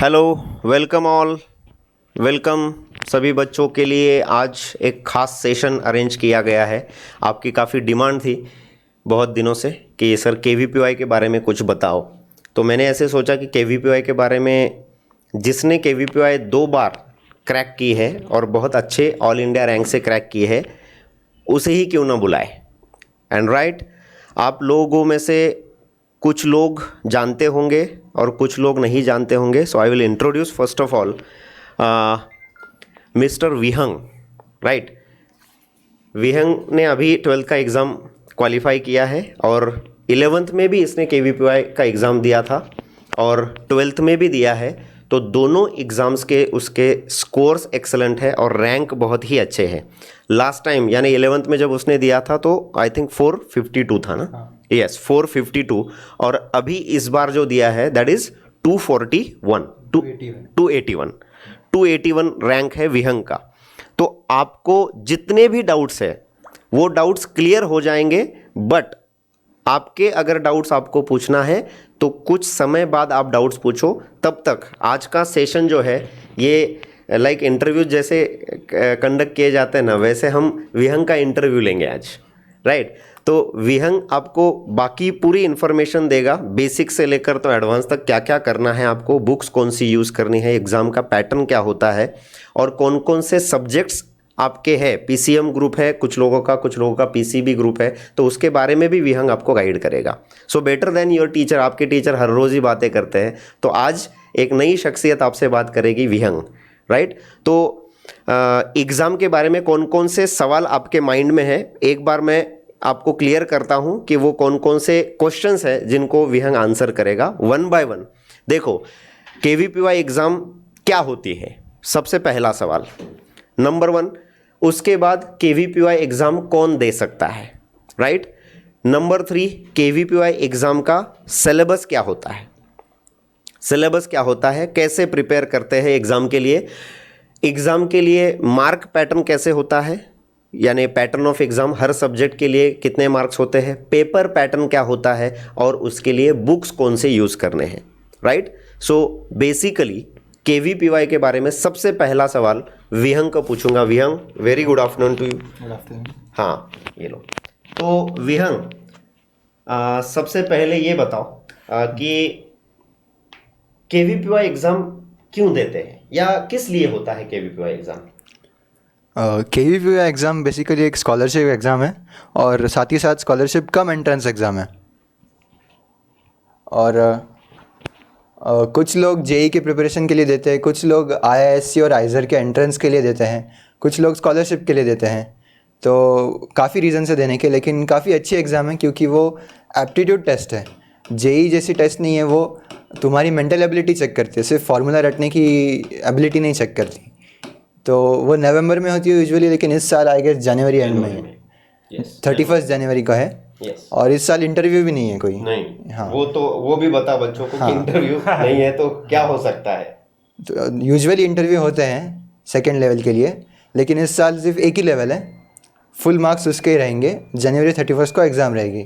Hello, welcome all. Welcome सभी बच्चों के लिए। आज एक ख़ास सेशन अरेंज किया गया है। आपकी काफ़ी डिमांड थी बहुत दिनों से कि सर केवीपीवाई के बारे में कुछ बताओ। तो मैंने ऐसे सोचा कि केवीपीवाई के बारे में जिसने केवीपीवाई 2 बार क्रैक की है और बहुत अच्छे ऑल इंडिया रैंक से क्रैक की है, उसे ही क्यों ना बुलाए। एंड राइट, आप लोगों में से कुछ लोग जानते होंगे और कुछ लोग नहीं जानते होंगे। So I will introduce first of all mister Vihang. Right, Vihang ने अभी 12th का एग्ज़ाम क्वालिफाई किया है और 11th में भी इसने केवीपीवाई का एग्ज़ाम दिया था और 12th में भी दिया है। तो दोनों एग्ज़ाम्स के उसके स्कोर्स एक्सेलेंट है और रैंक बहुत ही अच्छे हैं। लास्ट टाइम यानी 11th में जब उसने दिया था तो आई थिंक 452 था ना। यस, 452। और अभी इस बार जो दिया है दैट इज़ 241 281 रैंक है विहंग का। तो आपको जितने भी डाउट्स है वो डाउट्स क्लियर हो जाएंगे। बट आपके अगर डाउट्स आपको पूछना है तो कुछ समय बाद आप डाउट्स पूछो। तब तक आज का सेशन जो है ये लाइक इंटरव्यू जैसे कंडक्ट किए जाते हैं ना, वैसे हम विहंग का इंटरव्यू लेंगे आज। राइट, तो विहंग आपको बाकी पूरी इन्फॉर्मेशन देगा, बेसिक से लेकर तो एडवांस तक क्या क्या करना है आपको, बुक्स कौन सी यूज़ करनी है, एग्ज़ाम का पैटर्न क्या होता है और कौन कौन से सब्जेक्ट्स आपके है। पीसीएम ग्रुप है कुछ लोगों का पीसीबी ग्रुप है, तो उसके बारे में भी विहंग आपको गाइड करेगा। So better than your teacher. आपके टीचर हर रोज़ ही बातें करते हैं, तो आज एक नई शख्सियत आपसे बात करेगी विहंग। राइट, तो एग्ज़ाम के बारे में कौन कौन से सवाल आपके माइंड में है, एक बार मैं आपको क्लियर करता हूं कि वो कौन कौन से क्वेश्चंस हैं जिनको विहंग आंसर करेगा वन बाय वन। देखो, केवीपीवाई एग्ज़ाम क्या होती है, सबसे पहला सवाल नंबर 1। उसके बाद केवीपीवाई एग्ज़ाम कौन दे सकता है। राइट, नंबर 3, केवीपीवाई एग्ज़ाम का सिलेबस क्या होता है, सिलेबस क्या होता है, कैसे प्रिपेयर करते हैं एग्ज़ाम के लिए, एग्ज़ाम के लिए मार्क पैटर्न कैसे होता है, यानी pattern of exam her subject के लिए कितने मार्क्स होते हैं, पेपर पैटर्न क्या होता है और उसके लिए बुक्स कौन से यूज़ करने हैं। राइट, सो बेसिकली केवीपीवाई के बारे में सबसे पहला सवाल विहंग को पूछूंगा। Vihang, very good afternoon to you. Good afternoon. हाँ, ये लो। तो विहंग, सबसे पहले ये बताओ कि केवीपीवाई एग्ज़ाम क्यों देते हैं या किस लिए होता है KVPY exam. KVPY exam basically एक स्कॉलरशिप एग्ज़ाम है और साथ ही साथ स्कॉलरशिप कम एंट्रेंस एग्ज़ाम है। और कुछ लोग जेई की प्रिपरेशन के लिए देते हैं, कुछ लोग आईआईएससी और आइजर के एंट्रेंस के लिए देते हैं, कुछ लोग स्कॉलरशिप के लिए देते हैं। तो काफ़ी रीज़न से देने के, लेकिन काफ़ी अच्छी एग्ज़ाम है क्योंकि वो एप्टीट्यूड टेस्ट है। जेई जैसी टेस्ट नहीं है, वो तुम्हारी मेंटल एबिलिटी चेक करती है, सिर्फ फार्मूला रटने की एबिलिटी नहीं चेक करती। तो वो नवंबर में होती है यूजुअली, लेकिन इस साल आई गेस जनवरी एंड में है। 31 जनवरी का है। और इस साल इंटरव्यू भी नहीं है कोई। नहीं, हाँ, वो भी बता बच्चों को कि इंटरव्यू नहीं है तो क्या हो सकता है। तो यूजुअली इंटरव्यू होते हैं सेकेंड लेवल के लिए, लेकिन इस साल सिर्फ एक ही लेवल है, फुल मार्क्स उसके ही रहेंगे। जनवरी 31 को एग्ज़ाम रहेगी।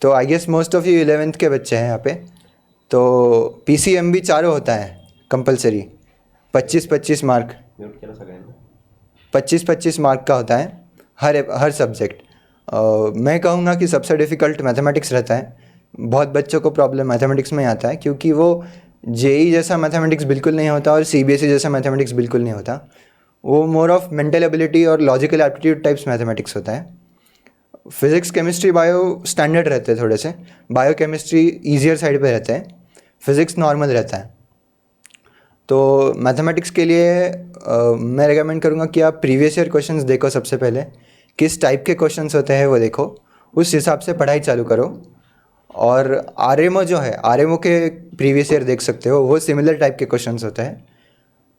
तो I guess most of you 11th के बच्चे हैं यहाँ पे। तो पीसीएम भी चारों होता है कंपलसरी, 25-25 मार्क, 25-25 मार्क का होता है हर सब्जेक्ट। मैं कहूँगा कि सबसे डिफ़िकल्ट मैथमेटिक्स रहता है। बहुत बच्चों को प्रॉब्लम मैथमेटिक्स में आता है क्योंकि वो जेई जैसा मैथमेटिक्स बिल्कुल नहीं होता और सीबीएसई जैसा मैथमेटिक्स बिल्कुल नहीं होता। वो मोर ऑफ मेंटल एबिलिटी और लॉजिकल एप्टीट्यूड टाइप्स मैथमेटिक्स होता है। फिज़िक्स, केमिस्ट्री, बायो स्टैंडर्ड रहते हैं थोड़े से, बायो केमिस्ट्री ईजियर साइड पे रहते हैं, फिज़िक्स नॉर्मल रहता है। तो मैथमेटिक्स के लिए मैं रेकमेंड करूँगा कि आप प्रीवियस ईयर क्वेश्चंस देखो। सबसे पहले किस टाइप के क्वेश्चंस होते हैं वो देखो, उस हिसाब से पढ़ाई चालू करो। और आरएमओ जो है, आरएमओ के प्रीवियस ईयर देख सकते हो, वो सिमिलर टाइप के क्वेश्चंस होते हैं।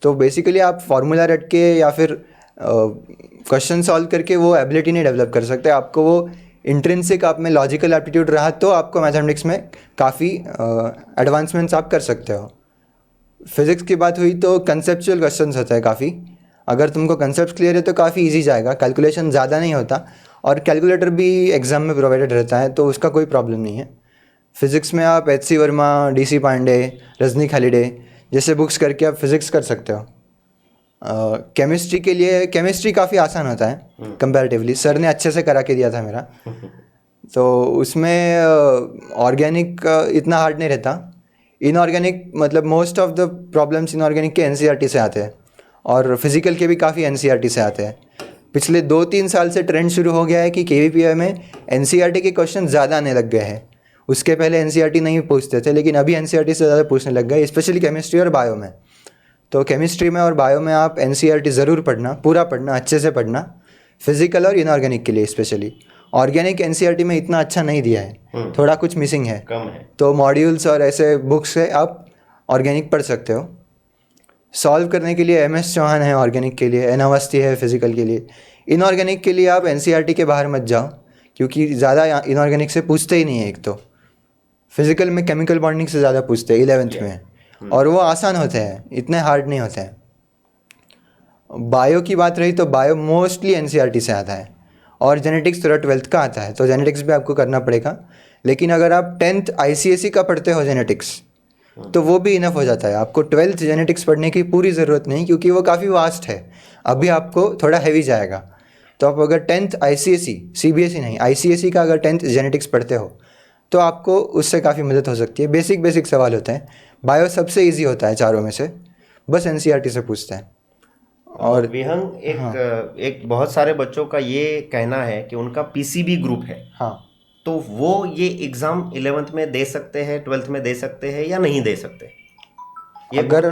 तो बेसिकली आप फार्मूला रट के या फिर क्वेश्चन सॉल्व करके वो एबिलिटी नहीं डेवलप कर सकते। आपको वो इंट्रिंसिक आप में लॉजिकल एप्टीट्यूड रहा तो आपको मैथमेटिक्स में काफ़ी एडवांसमेंट्स आप कर सकते हो। फिज़िक्स की बात हुई तो कंसेप्चुअल क्वेश्चंस होते हैं काफ़ी। अगर तुमको कंसेप्ट क्लियर है तो काफ़ी इजी जाएगा, कैलकुलेशन ज़्यादा नहीं होता और कैलकुलेटर भी एग्ज़ाम में प्रोवाइडेड रहता है, तो उसका कोई प्रॉब्लम नहीं है। फिज़िक्स में आप H C Verma, D C Pandey, Rajni Khalide जैसे बुक्स करके आप फिज़िक्स कर सकते हो। केमिस्ट्री के लिए केमिस्ट्री काफ़ी आसान होता है कंपैरेटिवली, सर ने अच्छे से करा के दिया था मेरा। तो उसमें ऑर्गेनिक इतना हार्ड नहीं रहता। इनऑर्गेनिक मतलब most of the problems inorganic के एनसीईआरटी से आते हैं, और फिजिकल के भी काफ़ी एनसीईआरटी से आते हैं। पिछले 2-3 साल से ट्रेंड शुरू हो गया है कि केवीपीआई में एनसीईआरटी के क्वेश्चन ज़्यादा आने लग गए हैं। उसके पहले एनसीईआरटी नहीं पूछते थे, लेकिन अभी एनसीईआरटी से ज़्यादा पूछने लग गए, स्पेशली केमिस्ट्री और बायो में। तो केमिस्ट्री में और बायो में आप एनसीईआरटी ज़रूर पढ़ना, पूरा पढ़ना, अच्छे से पढ़ना, फिजिकल और इनऑर्गेनिक के लिए स्पेशली। ऑर्गेनिक एनसीईआरटी में इतना अच्छा नहीं दिया है, थोड़ा कुछ मिसिंग है, कम है। तो मॉड्यूल्स और ऐसे बुक्स से आप ऑर्गेनिक पढ़ सकते हो। सॉल्व करने के लिए MS चौहान है ऑर्गेनिक के लिए, एन अवस्थी है फिजिकल के लिए। इनऑर्गेनिक के लिए आप एनसीईआरटी के बाहर मत जाओ, क्योंकि ज़्यादा इनऑर्गेनिक से पूछते ही नहीं है। एक तो फिजिकल में केमिकल बॉन्डिंग से ज़्यादा पूछते हैं 11th में, और वो आसान होते हैं, इतने हार्ड नहीं होते हैं। बायो की बात रही तो बायो मोस्टली एनसीईआरटी से आता है, और जेनेटिक्स थोड़ा 12th का आता है, तो जेनेटिक्स भी आपको करना पड़ेगा। लेकिन अगर आप 10th ICSE का पढ़ते हो जेनेटिक्स, तो वो भी इनफ हो जाता है। आपको 12th जेनेटिक्स पढ़ने की पूरी ज़रूरत नहीं, क्योंकि वो काफ़ी वास्ट है। अभी आपको थोड़ा हैवी जाएगा। तो आप अगर 10th ICSE, CBSE नहीं, ICSE का अगर 10th जेनेटिक्स पढ़ते हो, तो आपको उससे काफ़ी मदद हो सकती है। बेसिक सवाल होते हैं। बायो सबसे इजी होता है चारों में से, बस एनसीईआरटी से पूछते हैं। और विहंग एक बहुत सारे बच्चों का ये कहना है कि उनका पीसीबी ग्रुप है, हाँ, तो वो ये एग्जाम 11th में दे सकते हैं, 12th में दे सकते हैं या नहीं दे सकते? ये अगर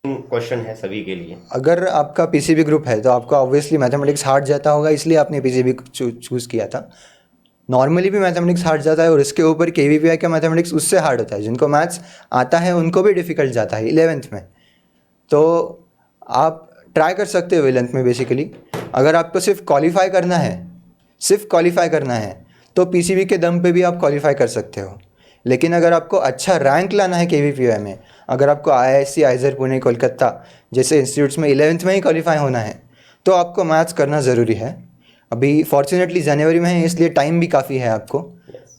क्वेश्चन है सभी के लिए। अगर आपका पीसीबी ग्रुप है तो आपको ऑब्वियसली मैथमेटिक्स हार्ड जाता होगा, इसलिए आपने पीसीबी चूज़ किया था। नॉर्मली भी मैथमेटिक्स हार्ड जाता है, और इसके ऊपर केवीपीआई का मैथमेटिक्स उससे हार्ड होता है। जिनको मैथ्स आता है उनको भी डिफ़िकल्ट जाता है 11th में। तो आप ट्राई कर सकते हो 11th में। बेसिकली अगर आपको सिर्फ क्वालिफाई करना है तो पीसीबी के दम पे भी आप क्वालिफाई कर सकते हो। लेकिन अगर आपको अच्छा रैंक लाना है केवीपीआई में, अगर आपको IISc, आइजर, पुणे, कोलकाता जैसे इंस्टीट्यूट्स में 11th में ही क्वालिफाई होना है, तो आपको मैथ्स करना ज़रूरी है। अभी फॉर्चुनेटली जनवरी में है, इसलिए टाइम भी काफ़ी है आपको।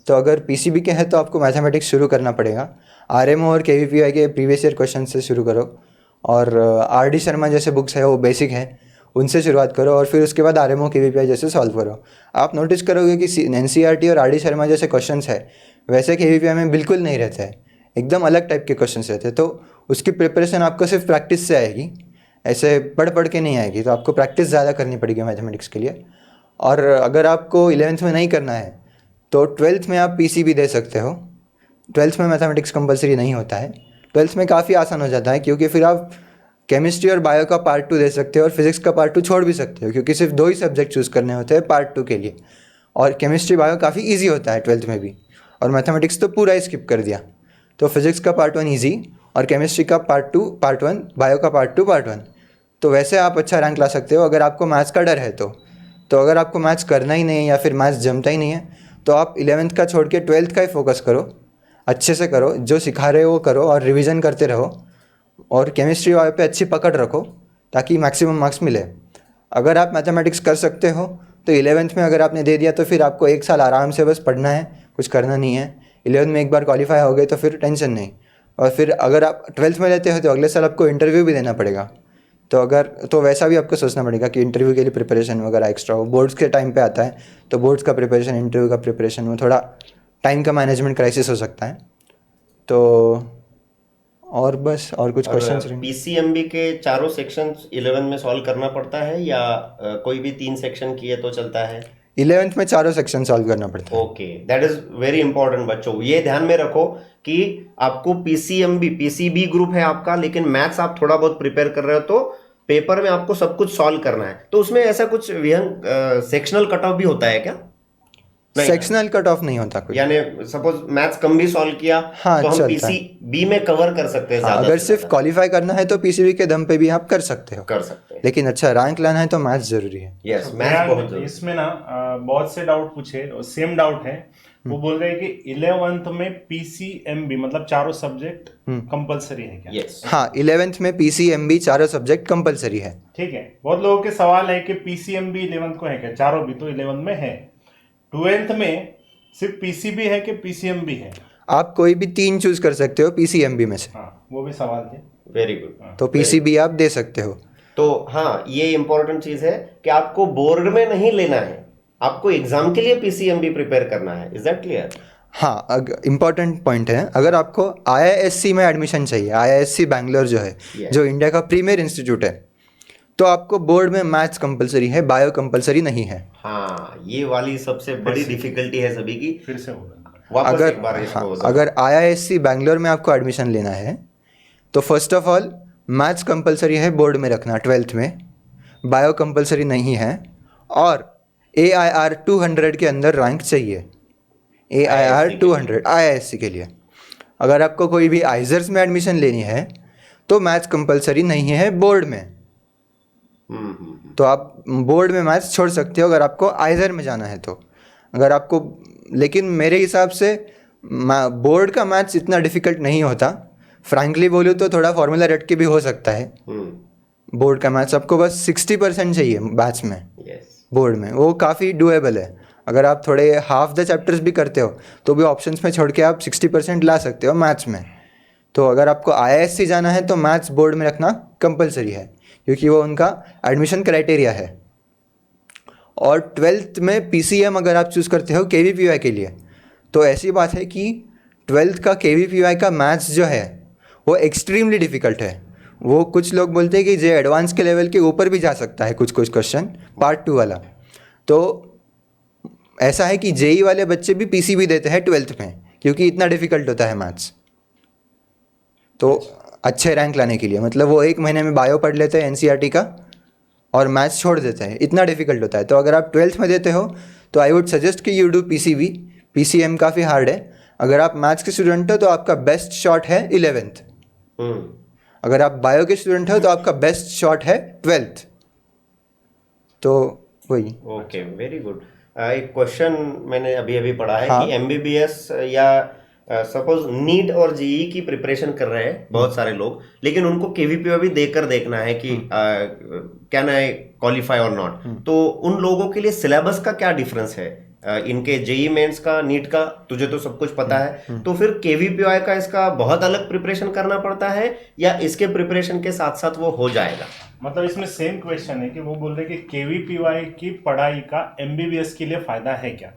तो अगर पीसीबी के हैं तो आपको मैथमेटिक्स शुरू करना पड़ेगा। आरएमओ और केवीपीआई के प्रीवियस ईयर क्वेश्चन से शुरू करो, और RD शर्मा जैसे बुक्स है वो बेसिक है, उनसे शुरुआत करो, और फिर उसके बाद आरएमओ केवीपीआई जैसे सॉल्व करो। आप नोटिस करोगे कि एनसीईआरटी और RD शर्मा जैसे क्वेश्चंस है वैसे केवीपीआई में बिल्कुल नहीं रहते हैं, एकदम अलग टाइप के क्वेश्चंस रहते हैं। तो उसकी प्रिपरेशन आपको सिर्फ प्रैक्टिस से आएगी, ऐसे पढ़ के नहीं आएगी। तो आपको प्रैक्टिस ज़्यादा करनी पड़ेगी मैथमेटिक्स के लिए। और अगर आपको 11th में नहीं करना है तो 12th में आप पीसीबी दे सकते हो। 12th में मैथमेटिक्स कंपलसरी नहीं होता है। 12th में काफ़ी आसान हो जाता है, क्योंकि फिर आप केमिस्ट्री और बायो का पार्ट 2 दे सकते हो, और फिजिक्स का पार्ट 2 छोड़ भी सकते हो, क्योंकि सिर्फ 2 ही सब्जेक्ट चूज़ करने होते हैं पार्ट 2 के लिए। और केमिस्ट्री बायो काफ़ी ईजी होता है 12th में भी, और मैथमेटिक्स तो पूरा ही स्किप कर दिया। तो फिजिक्स का पार्ट 1 ईजी, और केमिस्ट्री का पार्ट 2 पार्ट 1, बायो का पार्ट 2 पार्ट 1। तो वैसे आप अच्छा रैंक ला सकते हो अगर आपको मैथ्स का डर है तो अगर आपको मैथ्स करना ही नहीं है या फिर मैथ्स जमता ही नहीं है, तो आप 11th का छोड़ के 12th का ही फोकस करो, अच्छे से करो, जो सिखा रहे हो वो करो, और रिवीजन करते रहो, और केमिस्ट्री वाले पे अच्छी पकड़ रखो ताकि मैक्सिमम मार्क्स मिले। अगर आप मैथमेटिक्स कर सकते हो तो 11th में अगर आपने दे दिया तो फिर आपको 1 साल आराम से बस पढ़ना है, कुछ करना नहीं है। 11th में एक बार क्वालिफाई हो गए तो फिर टेंशन नहीं। और फिर अगर आप 12th में लेते हो तो अगले साल आपको इंटरव्यू भी देना पड़ेगा। तो वैसा भी आपको सोचना पड़ेगा कि इंटरव्यू के लिए प्रिपरेशन वगैरह एक्स्ट्रा हो। बोर्ड्स के टाइम पे आता है, तो बोर्ड्स का प्रिपरेशन, इंटरव्यू का प्रिपरेशन में थोड़ा टाइम का मैनेजमेंट क्राइसिस हो सकता है। तो और बस, और कुछ क्वेश्चंस रहेंगे? पीसीएमबी के चारों सेक्शंस 11 में सॉल्व करना पड़ता है, या कोई भी 3 सेक्शन किए तो चलता है? 11th में चारों सेक्शन सॉल्व करना पड़ता है। Okay, that is very important बच्चों। ये ध्यान में रखो कि आपको पीसीबी ग्रुप है आपका, लेकिन मैथ्स आप थोड़ा बहुत प्रिपेयर कर रहे हो, तो पेपर में आपको सब कुछ सॉल्व करना है। तो उसमें ऐसा कुछ सेक्शनल कट ऑफ भी होता है क्या? सेक्शनल कट ऑफ नहीं होता कोई। यानी सपोज मैथ्स कम भी सॉल्व किया, हाँ, तो हम चलता है। पीसीबी में कवर कर सकते हैं। हाँ, ज्यादा अगर से सिर्फ ज्यादा क्वालिफाई करना है तो पीसीबी के दम पे भी आप कर सकते हो, कर सकते हैं। लेकिन अच्छा रैंक लाना है तो मैथ्स जरूरी है। यस, मैथ्स बहुत जरूरी। इसमें ना बहुत से डाउट पूछे, सेम डाउट है। वो बोल रहे हैं कि 11th में पीसीएमबी मतलब चारों सब्जेक्ट कंपलसरी है क्या? यस, हाँ, 11th में पीसीएमबी चारों सब्जेक्ट कंपलसरी है। ठीक है। बहुत लोगों के सवाल है कि पीसीएमबी 11th को है क्या? चारों भी तो 11th में है। 12th में सिर्फ पीसीबी है कि पीसीएमबी है? आप कोई भी 3 चूज कर सकते हो पीसीएमबी में से। हाँ, वो भी सवाल थे। Very good. तो पीसीबी आप दे सकते हो। तो हाँ, ये इंपॉर्टेंट चीज है कि आपको बोर्ड में नहीं लेना है, आपको एग्जाम के लिए पीसीएमबी प्रिपेयर करना है। Is that clear? हाँ, इम्पॉर्टेंट पॉइंट है। अगर आपको आईआईएससी में एडमिशन चाहिए, आईआईएससी बैंगलोर जो है, Yes. जो इंडिया का प्रीमियर इंस्टीट्यूट है, तो आपको बोर्ड में मैथ्स कंपलसरी है, बायो कंपलसरी नहीं है। हाँ, ये वाली सबसे बड़ी डिफिकल्टी है सभी की। फिर से बोलो। वापस अगर एक बार इसको हाँ, जरा- अगर आईआईएससी बैंगलोर में आपको एडमिशन लेना है तो first of all maths compulsory है बोर्ड में रखना 12th में, बायो कंपलसरी नहीं है, और AIR 200 के अंदर रैंक चाहिए। AIR 200 आईआईएससी के लिए। अगर आपको कोई भी आइजर्स में एडमिशन लेनी है तो मैथ्स कंपलसरी नहीं है बोर्ड में, तो आप बोर्ड में मैथ्स छोड़ सकते हो अगर आपको आइजर में जाना है तो। अगर आपको, लेकिन मेरे हिसाब से बोर्ड का मैथ्स इतना डिफिकल्ट नहीं होता। फ्रैंकली बोलूँ तो थोड़ा फॉर्मूला रट के भी हो सकता है। बोर्ड का मैथ्स आपको बस 60% चाहिए मैथ्स में, यस। बोर्ड में वो काफ़ी डुएबल है। अगर आप थोड़े हाफ द चैप्टर्स भी करते हो तो भी ऑप्शंस में छोड़ के आप 60% ला सकते हो मैथ्स में। तो अगर आपको आईआईएससी जाना है तो मैथ्स बोर्ड में रखना कंपलसरी है, क्योंकि वो उनका एडमिशन क्राइटेरिया है। और 12th में पीसीएम अगर आप चूज़ करते हो केवीपीवाई के लिए, तो ऐसी बात है कि 12th का केवीपीवाई का मैथ्स जो है वो एक्सट्रीमली डिफ़िकल्ट है। वो कुछ लोग बोलते हैं कि जे एडवांस के लेवल के ऊपर भी जा सकता है, कुछ कुछ क्वेश्चन पार्ट 2 वाला। तो ऐसा है कि जेई वाले बच्चे भी पीसीबी देते हैं 12th में, क्योंकि इतना डिफ़िकल्ट होता है मैथ्स। तो अच्छे रैंक लाने के लिए मतलब वो 1 महीने में बायो पढ़ लेते हैं एनसीईआरटी का और मैथ्स छोड़ देते हैं, इतना डिफ़िकल्ट होता है। तो अगर आप 12th में देते हो तो आई वुड सजेस्ट कि यू डू पीसीबी। पीसीएम काफ़ी हार्ड है। अगर आप मैथ्स के स्टूडेंट हो तो आपका बेस्ट शॉट है 11th। अगर आप बायो के स्टूडेंट हो तो आपका बेस्ट शॉट है 12th। तो वही। Okay, very good. एक क्वेश्चन मैंने अभी अभी पढ़ा है हाँ। कि एमबीबीएस या सपोज नीट और जेई की प्रिपरेशन कर रहे हैं बहुत सारे लोग, लेकिन उनको केवीपीओ भी देकर देखना है कि कैन आई क्वालिफाई और नॉट। तो उन लोगों के लिए सिलेबस का क्या डिफरेंस है? इनके जेई मेंस का, नीट का तुझे तो सब कुछ पता है, तो फिर केवीपीओ का इसका बहुत अलग प्रिपरेशन करना पड़ता है या इसके प्रिपरेशन के साथ साथ वो हो जाएगा? मतलब इसमें सेम क्वेश्चन है कि वो बोल रहे कि केवीपीवाई की पढ़ाई का एमबीबीएस के लिए फायदा है क्या,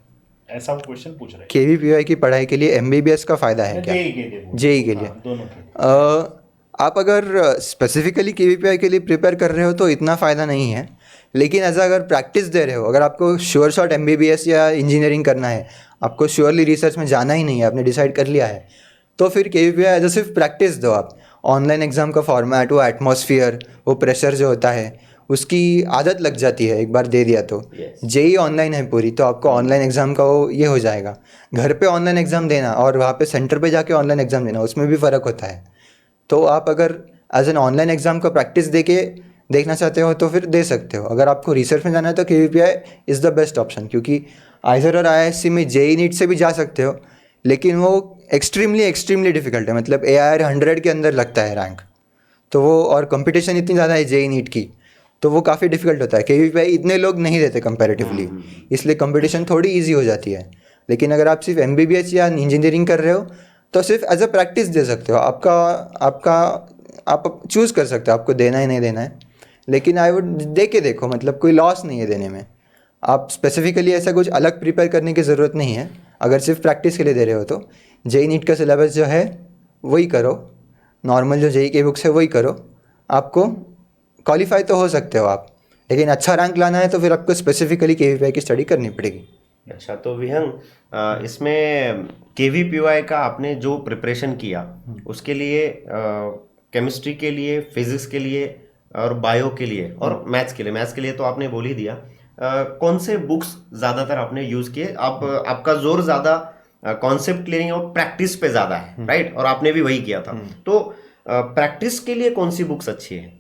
ऐसा वो क्वेश्चन पूछ रहे हैं। केवीपीवाई की पढ़ाई के लिए एमबीबीएस का फ़ायदा है क्या? जेई के लिए। जेई के लिए। हाँ, दोनों के लिए। आप अगर स्पेसिफिकली केवीपीआई के लिए प्रिपेयर कर रहे हो तो इतना फ़ायदा नहीं है, लेकिन एज अगर प्रैक्टिस दे रहे हो, अगर आपको श्योर शॉट एमबीबीएस या इंजीनियरिंग करना है, आपको श्योरली रिसर्च में जाना ही नहीं है, आपने डिसाइड कर लिया है, तो फिर केवीपीआई एज अ सिर्फ प्रैक्टिस दो आप। ऑनलाइन एग्ज़ाम का फॉर्मेट, वो एटमॉस्फियर, वो प्रेशर जो होता है, उसकी आदत लग जाती है एक बार दे दिया तो। जेई ऑनलाइन है पूरी, तो आपको ऑनलाइन एग्ज़ाम का वो ये हो जाएगा। घर पे ऑनलाइन एग्ज़ाम देना और वहाँ पे सेंटर पे जाके ऑनलाइन एग्ज़ाम देना, उसमें भी फ़र्क होता है। तो आप अगर एज एन ऑनलाइन एग्ज़ाम का प्रैक्टिस दे के देखना चाहते हो तो फिर दे सकते हो। अगर आपको रिसर्च में जाना है तो केवीपीआई इज़ द बेस्ट ऑप्शन, क्योंकि आइजर और आईआईएससी में जेई नीट से भी जा सकते हो, लेकिन वो एक्सट्रीमली डिफ़िकल्ट है। मतलब AIR 100 के अंदर लगता है रैंक, तो वो, और कंपटीशन इतनी ज़्यादा है जेई नीट की, तो वो काफ़ी डिफ़िकल्ट होता है। केवीपीआई इतने लोग नहीं देते कंपैरेटिवली, इसलिए कंपटीशन थोड़ी ईजी हो जाती है। लेकिन अगर आप सिर्फ एमबीबीएस या इंजीनियरिंग कर रहे हो तो सिर्फ एज अ प्रैक्टिस दे सकते हो। आप चूज़ कर सकते हो आपको देना है नहीं देना है, लेकिन आई वुड दे के देखो, मतलब कोई लॉस नहीं है देने में। आप स्पेसिफिकली ऐसा कुछ अलग प्रिपेयर करने की ज़रूरत नहीं है। अगर सिर्फ प्रैक्टिस के लिए दे रहे हो तो जेई नीट का सिलेबस जो है वही करो, नॉर्मल जो जेई की बुक्स है वही करो, आपको क्वालिफाई तो हो सकते हो आप। लेकिन अच्छा रैंक लाना है तो फिर आपको स्पेसिफिकली केवीपीआई की स्टडी करनी पड़ेगी। अच्छा, तो विहंग, इसमें केवीपीवाई का आपने जो प्रिपरेशन किया उसके लिए केमिस्ट्री के लिए, फिजिक्स के लिए और बायो के लिए और मैथ्स के लिए तो आपने बोल ही दिया। कौन से बुक्स ज़्यादातर आपने यूज़ किए? आपका जोर ज़्यादा कॉन्सेप्ट क्लियरिंग और प्रैक्टिस पे ज़्यादा है, राइट? और आपने भी वही किया था। तो प्रैक्टिस के लिए कौन सी बुक्स अच्छी है?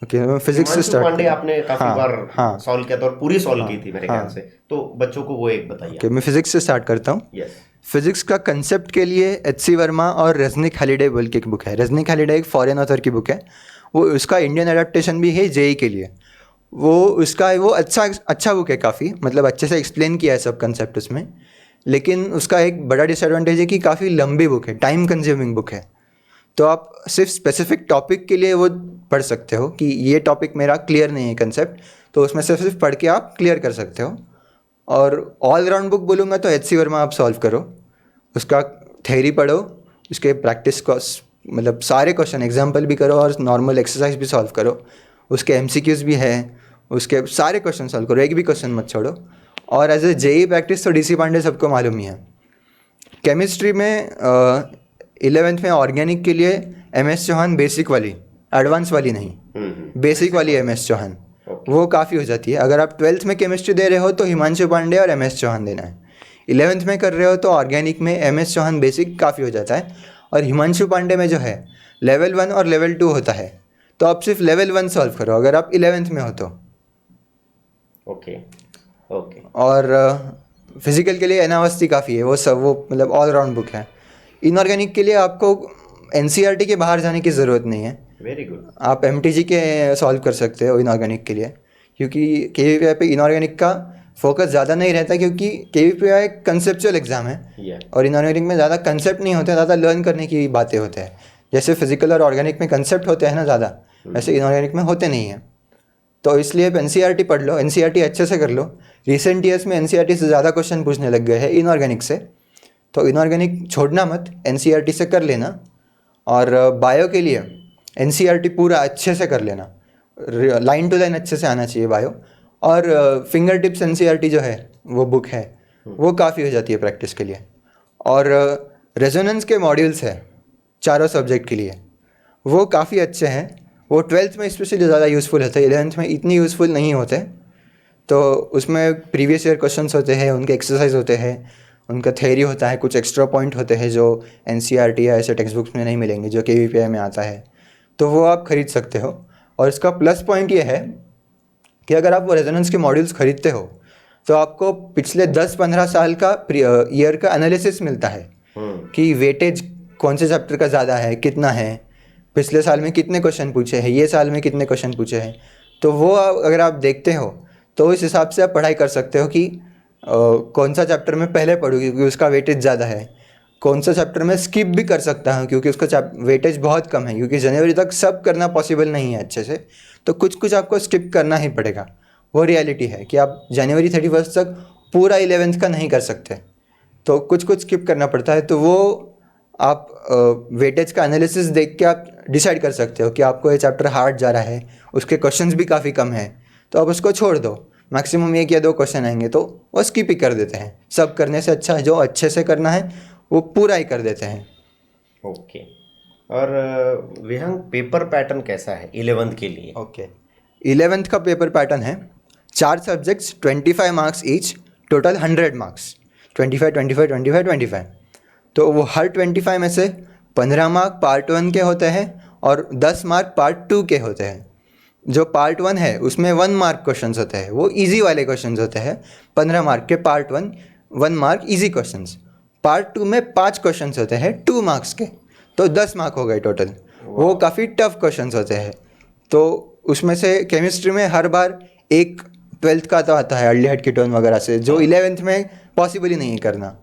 ओके, फिजिक्स से स्टार्ट पांडे आपने काफी बार सॉल्व किया था और पूरी सॉल्व की थी मेरे ख्याल से, तो बच्चों को वो एक बताइए। ओके, मैं फिजिक्स से स्टार्ट करता हूँ। यस। फिजिक्स का कंसेप्ट के लिए HC वर्मा और रजनिक हॉलिडे बोल के एक बुक है। रजनिक हॉलिडे एक फॉरेन ऑथर की बुक है, वो उसका इंडियन अडेप्टेशन भी है जेई के लिए। वो अच्छा बुक है काफ़ी, मतलब अच्छे से एक्सप्लेन किया है सब कंसेप्ट उसमें। लेकिन उसका एक बड़ा डिसएडवांटेज है कि काफ़ी लंबी बुक है, टाइम कंज्यूमिंग बुक है। तो आप सिर्फ स्पेसिफिक टॉपिक के लिए वो पढ़ सकते हो कि ये टॉपिक मेरा क्लियर नहीं है कंसेप्ट, तो उसमें से सिर्फ पढ़ के आप क्लियर कर सकते हो। और ऑल राउंड बुक बोलूँगा तो HC वर्मा आप सॉल्व करो, उसका थ्योरी पढ़ो, उसके प्रैक्टिस को मतलब सारे क्वेश्चन एग्जाम्पल भी करो और नॉर्मल एक्सरसाइज भी सॉल्व करो, उसके MCQs भी है, उसके सारे क्वेश्चन सॉल्व करो, एक भी क्वेश्चन मत छोड़ो। और एज ए JEE प्रैक्टिस तो DC पांडे सबको मालूम ही है। केमिस्ट्री में 11th में ऑर्गेनिक के लिए MS चौहान बेसिक वाली, एडवांस वाली नहीं, बेसिक वाली MS चौहान, वो काफ़ी हो जाती है। अगर आप 12th में केमिस्ट्री दे रहे हो तो हिमांशु पांडे और MS चौहान देना है। 11th में कर रहे हो तो ऑर्गेनिक में MS चौहान बेसिक काफ़ी हो जाता है। और हिमांशु पांडे में जो है लेवल 1 और लेवल 2 होता है, तो आप सिर्फ लेवल 1 सॉल्व करो अगर आप 11th में हो तो। Okay okay. और फिजिकल के लिए एनावस्थी काफ़ी है, वो सब वो मतलब ऑल राउंड बुक है। इनऑर्गेनिक के लिए आपको NCERT के बाहर जाने की ज़रूरत नहीं है, वेरी गुड। आप MTG के सॉल्व कर सकते हो इनऑर्गेनिक के लिए, क्योंकि KVPI पे इनऑर्गेनिक का फोकस ज़्यादा नहीं रहता, क्योंकि KVPI एक कंसेप्चुअल एग्जाम है और इनऑर्गेनिक में ज़्यादा कंसेप्ट नहीं होते, ज़्यादा लर्न करने की बातें होते हैं। जैसे फिजिकल और ऑर्गेनिक में कंसेप्ट होते हैं ना ज़्यादा, वैसे इनऑर्गेनिक में होते नहीं हैं। तो इसलिए आप NCERT पढ़ लो, NCERT अच्छे से कर लो। रिसेंट ईयर्स में NCERT से ज़्यादा क्वेश्चन पूछने लग गए हैं इनऑर्गेनिक से, तो इनऑर्गेनिक छोड़ना मत, NCERT से कर लेना। और बायो के लिए NCERT पूरा अच्छे से कर लेना, लाइन टू लाइन अच्छे से आना चाहिए बायो। और फिंगर टिप्स NCERT जो है वो बुक है, वो काफ़ी हो जाती है प्रैक्टिस के लिए। और रेजोनेंस के मॉड्यूल्स है चारों सब्जेक्ट के लिए, वो काफ़ी अच्छे हैं। वो 12th में स्पेशली ज़्यादा यूज़फुल होते हैं, 11th में इतनी यूज़फुल नहीं होते। तो उसमें प्रीवियस ईयर क्वेश्चंस होते हैं, उनके एक्सरसाइज होते हैं, उनका थ्योरी होता है, कुछ एक्स्ट्रा पॉइंट होते हैं जो NCERT या ऐसे टेक्स्ट बुक्स में नहीं मिलेंगे, जो KVPI में आता है, तो वो आप ख़रीद सकते हो। और इसका प्लस पॉइंट ये है कि अगर आप वो रेजोनेंस के मॉड्यूल्स खरीदते हो तो आपको पिछले 10-15 साल का ईयर का एनालिसिस मिलता है कि वेटेज कौन से चैप्टर का ज़्यादा है, कितना है, पिछले साल में कितने क्वेश्चन पूछे हैं, ये साल में कितने क्वेश्चन पूछे हैं। तो वो अगर आप देखते हो तो इस हिसाब से आप पढ़ाई कर सकते हो कि कौन सा चैप्टर में पहले पढ़ूँ क्योंकि उसका वेटेज ज़्यादा है, कौन सा चैप्टर में स्किप भी कर सकता हूँ क्योंकि उसका वेटेज बहुत कम है, क्योंकि जनवरी तक सब करना पॉसिबल नहीं है अच्छे से, तो कुछ कुछ आपको स्किप करना ही पड़ेगा। वो रियलिटी है कि आप जनवरी 31 तक पूरा 11th का नहीं कर सकते, तो कुछ कुछ स्किप करना पड़ता है। तो वो आप वेटेज का एनालिसिस देख के आप डिसाइड कर सकते हो कि आपको ये चैप्टर हार्ड जा रहा है, उसके क्वेश्चंस भी काफ़ी कम है, तो आप उसको छोड़ दो, मैक्सिमम 1 या 2 क्वेश्चन आएंगे तो वो स्किप ही कर देते हैं। सब करने से अच्छा जो अच्छे से करना है वो पूरा ही कर देते हैं। ओके। और विहंग पेपर पैटर्न कैसा है 11th के लिए? ओके, 11th का पेपर पैटर्न है 4 subjects 25 marks each, total 100 marks, 25 25 25 25। तो वो हर 25 में से 15 मार्क पार्ट 1 के होते हैं और 10 मार्क पार्ट 2 के होते हैं। जो पार्ट 1 है उसमें 1 मार्क क्वेश्चंस होते हैं, वो इजी वाले क्वेश्चंस होते हैं। 15 मार्क के part 1 mark easy questions. Part 2 में 5 क्वेश्चंस होते हैं 2 मार्क्स के, तो 10 मार्क हो गए टोटल। वो काफ़ी टफ क्वेश्चंस होते हैं। तो उसमें से केमिस्ट्री में हर बार एक 12th का तो आता है एल्डिहाइड कीटोन वगैरह से, जो 11th में पॉसिबल ही नहीं है करना।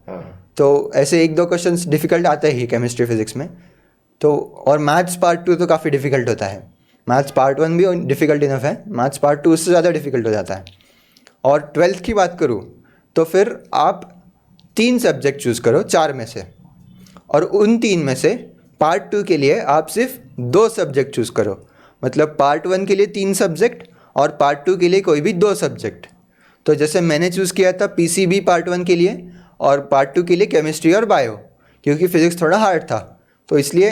तो ऐसे 1-2 क्वेश्चंस डिफ़िकल्ट आते ही केमिस्ट्री फिजिक्स में। तो और मैथ्स पार्ट 2 तो काफ़ी डिफ़िकल्ट होता है। मैथ्स पार्ट 1 भी डिफ़िकल्ट इनफ है, मैथ्स पार्ट 2 उससे ज़्यादा डिफ़िकल्ट हो जाता है। और 12th की बात करूँ तो फिर आप 3 सब्जेक्ट चूज़ करो 4 में से, और उन 3 में से पार्ट 2 के लिए आप सिर्फ 2 सब्जेक्ट चूज़ करो। मतलब पार्ट 1 के लिए 3 सब्जेक्ट और पार्ट 2 के लिए कोई भी 2 सब्जेक्ट। तो जैसे मैंने चूज़ किया था PCB पार्ट 1 के लिए और पार्ट 2 के लिए केमिस्ट्री और बायो, क्योंकि फिज़िक्स थोड़ा हार्ड था, तो इसलिए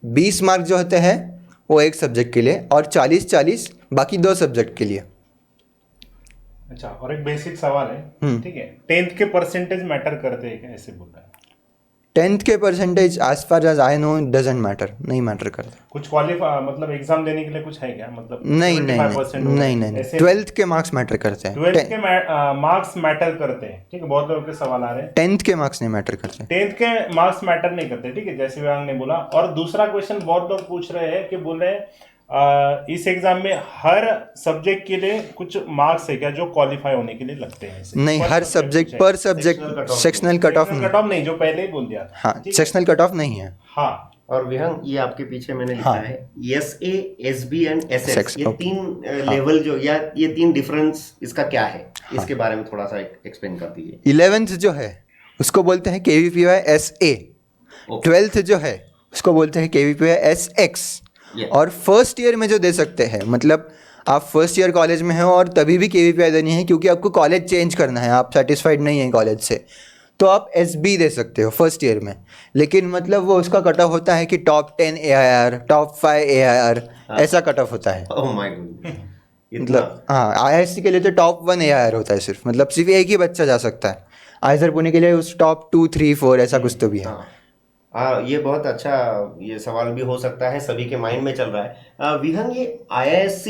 20 मार्क जो होते हैं वो एक सब्जेक्ट के लिए और 40-40 बाकी 2 सब्जेक्ट के लिए। अच्छा, और एक बेसिक सवाल है, ठीक है, 10th के परसेंटेज मैटर करते हैं क्या, ऐसे बोल रहा है? 10th के percentage as far as I know doesn't matter, नहीं मैटर करता। कुछ क्वालिफाई मतलब एग्जाम देने के लिए कुछ है क्या, मतलब नहीं नहीं 75% नहीं नहीं नहीं, 12th के मार्क्स मैटर करते हैं। 12th के मार्क्स मैटर करते हैं, ठीक है, बहुत लोगों के सवाल आ रहे हैं। 10th के मार्क्स नहीं मैटर करते, 10th के मार्क्स मैटर नहीं करते, ठीक है, जैसे विभाग ने बोला। और दूसरा क्वेश्चन बहुत लोग पूछ रहे हैं कि बोल रहे हैं इस एग्जाम में हर सब्जेक्ट के लिए कुछ मार्क्स है क्या जो क्वालिफाई होने के लिए लगते हैं? नहीं, हर सब्जेक्ट पर सब्जेक्ट सेक्शनल कट ऑफ नहीं, जो पहले ही बोल दिया। हाँ, सेक्शनल कट ऑफ नहीं है। हाँ, और विहंग ये आपके पीछे मैंने लिखा हाँ। है SA, SB and SS, SX, ये okay. तीन लेवल जो या ये तीन डिफरेंस इसका क्या है, इसके बारे में थोड़ा सा एक्सप्लेन कर दीजिए। 11th जो है उसको बोलते हैं KVPY SA, ओके 12th जो है उसको बोलते हैं KVPY SX, Yeah. और फर्स्ट ईयर में जो दे सकते हैं, मतलब आप फर्स्ट ईयर कॉलेज में हो और तभी भी KVPY देनी है क्योंकि आपको कॉलेज चेंज करना है, आप सेटिस्फाइड नहीं हैं कॉलेज से, तो आप SB दे सकते हो फर्स्ट ईयर में। लेकिन मतलब वो उसका कट ऑफ होता है कि टॉप 10 AIR, टॉप 5 AIR, ऐसा कट ऑफ होता है। ओह माय गॉड, इतना मतलब हाँ, IISc के लिए तो टॉप 1 AIR होता है सिर्फ, मतलब सिर्फ एक ही बच्चा जा सकता है। आइजर पुणे के लिए उस टॉप 2, 3, 4 ऐसा कुछ तो भी है। ये बहुत अच्छा ये सवाल भी हो सकता है, सभी के माइंड में चल रहा है। विहंग, ये IISc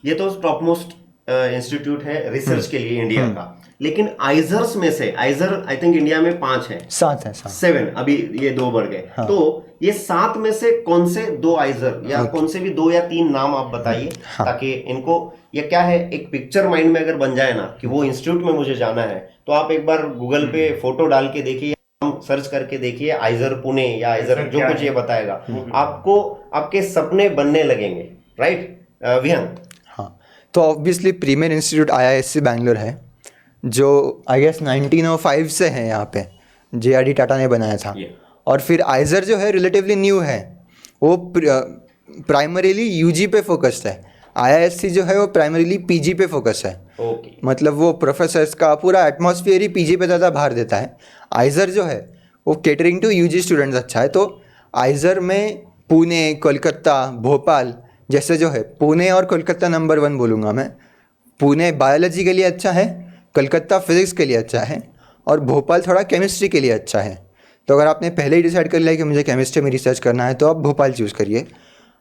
ये तो टॉप मोस्ट इंस्टीट्यूट है रिसर्च के लिए इंडिया का, लेकिन आइजर्स में से, आइजर आई थिंक इंडिया में 5 है, 7 है, 7। 7, अभी ये 2 बढ़ गए। तो ये 7 में से कौन से 2 आइजर या कौन से भी 2 या 3 नाम आप बताइए, ताकि इनको ये क्या है एक पिक्चर माइंड में अगर बन जाए ना कि वो इंस्टीट्यूट में मुझे जाना है, तो आप एक बार गूगल पे फोटो डाल के देखिए, सर्च करके देखिए आइजर पुणे या आइजर जो कुछ ये बताएगा, आपको आपके सपने बनने लगेंगे, राइट विहंग? हाँ, तो obviously premier institute IISc Bangalore है, जो आई गेस 1905 से है यहाँ पे, JRD टाटा ने बनाया था। और फिर आइजर जो है रिलेटिवली न्यू है, वो प्राइमरीली UG पे फोकस्ड है। IISc जो है वो प्राइमरीली PG पे फोकस है। ओके मतलब वो प्रोफेसर्स का पूरा एटमॉस्फेयर ही PG पे ज़्यादा भार देता है। आइजर जो है वो केटरिंग टू UG स्टूडेंट्स अच्छा है। तो आइजर में पुणे, कोलकाता, भोपाल जैसे जो है, पुणे और कोलकाता नंबर 1 बोलूँगा मैं। पुणे बायोलॉजी के लिए अच्छा है, कोलकाता फिजिक्स के लिए अच्छा है, और भोपाल थोड़ा केमिस्ट्री के लिए अच्छा है। तो अगर आपने पहले ही डिसाइड कर लिया कि मुझे केमिस्ट्री में रिसर्च करना है, तो आप भोपाल चूज़ करिए।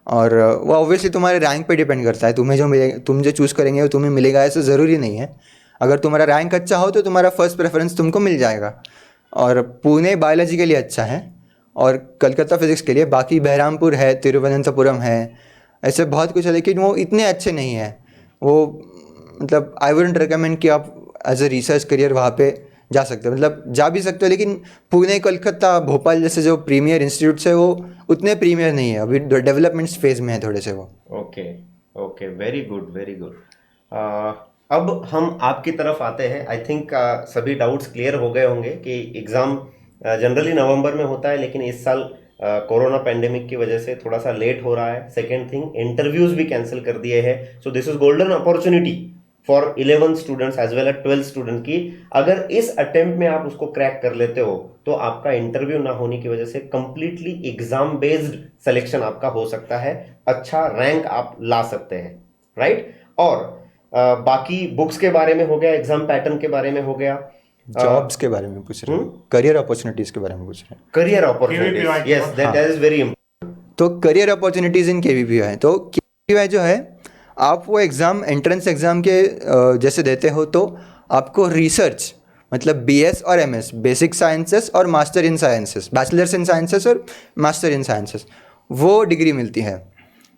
और वो ऑब्वियसली तुम्हारे रैंक पे डिपेंड करता है, तुम्हें जो मिलेगा, तुम जो चूज़ करेंगे वो तुम्हें मिलेगा ऐसा ज़रूरी नहीं है। अगर तुम्हारा रैंक अच्छा हो तो तुम्हारा फर्स्ट प्रेफरेंस तुमको मिल जाएगा। और पुणे बायोलॉजी के लिए अच्छा है, और कलकत्ता फिजिक्स के लिए। बाकी बहरामपुर है, तिरुवनंतपुरम है, ऐसे बहुत कुछ है, लेकिन वो इतने अच्छे नहीं हैं। वो मतलब आई वुडंट रिकमेंड कि आप एज अ रिसर्च करियर वहाँ पे जा सकते हो। मतलब जा भी सकते हो, लेकिन पुणे, कोलकाता, भोपाल जैसे जो प्रीमियर इंस्टीट्यूट्स है वो उतने प्रीमियर नहीं है, अभी डेवलपमेंट फेज में है थोड़े से वो। Okay okay, very good very good. अब हम आपकी तरफ आते हैं। आई थिंक सभी डाउट्स क्लियर हो गए होंगे कि एग्ज़ाम जनरली नवंबर में होता है, लेकिन इस साल कोरोना पैंडेमिक की वजह से थोड़ा सा लेट हो रहा है। सेकेंड थिंग, इंटरव्यूज भी कैंसिल कर दिए हैं। So this is golden opportunity for 11 students as well as 12 student की। अगर इस अटेम्प्ट में आप उसको क्रैक कर लेते हो तो आपका इंटरव्यू ना होने की वजह से कंप्लीटली एग्जाम बेस्ड सिलेक्शन आपका हो सकता है, अच्छा रैंक आप ला सकते हैं, राइट? और बाकी बुक्स के बारे में हो गया, एग्जाम पैटर्न के बारे में हो गया, जॉब्स के बारे में पूछ रहे हैं, करियर अपॉर्चुनिटीज़ के बारे में पूछ रहे हैं। Career opportunities, yes that is very important. तो करियर अपॉर्चुनिटीज़ इन KVPY, तो KVPY जो है, आप वो एग्ज़ाम एंट्रेंस एग्ज़ाम के जैसे देते हो, तो आपको रिसर्च मतलब BS और MS, बेसिक साइंसेस और master in sciences, bachelors in sciences और मास्टर इन साइंसेस, वो डिग्री मिलती है।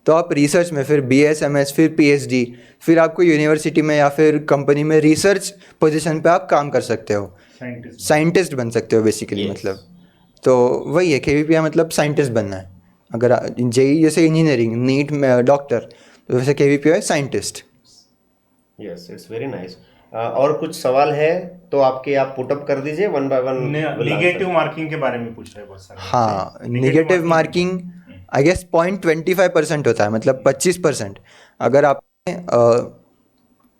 तो आप रिसर्च में फिर BS, MS, फिर PhD, फिर आपको यूनिवर्सिटी में या फिर कंपनी में रिसर्च पोजीशन पे आप काम कर सकते हो, साइंटिस्ट बन सकते हो बेसिकली। मतलब तो वही है, KVPY मतलब साइंटिस्ट बनना है। अगर JEE जैसे इंजीनियरिंग, नीट में डॉक्टर, तो वैसे KVPY scientist. Yes, it's very nice. और कुछ सवाल है तो आपके आप पुट अप कर दीजिए, one by one. Negative marking के बारे में पूछ रहे हैं बहुत सारे। हाँ, नेगेटिव मार्किंग आई गेस 0.25% होता है, मतलब 25%। अगर आपने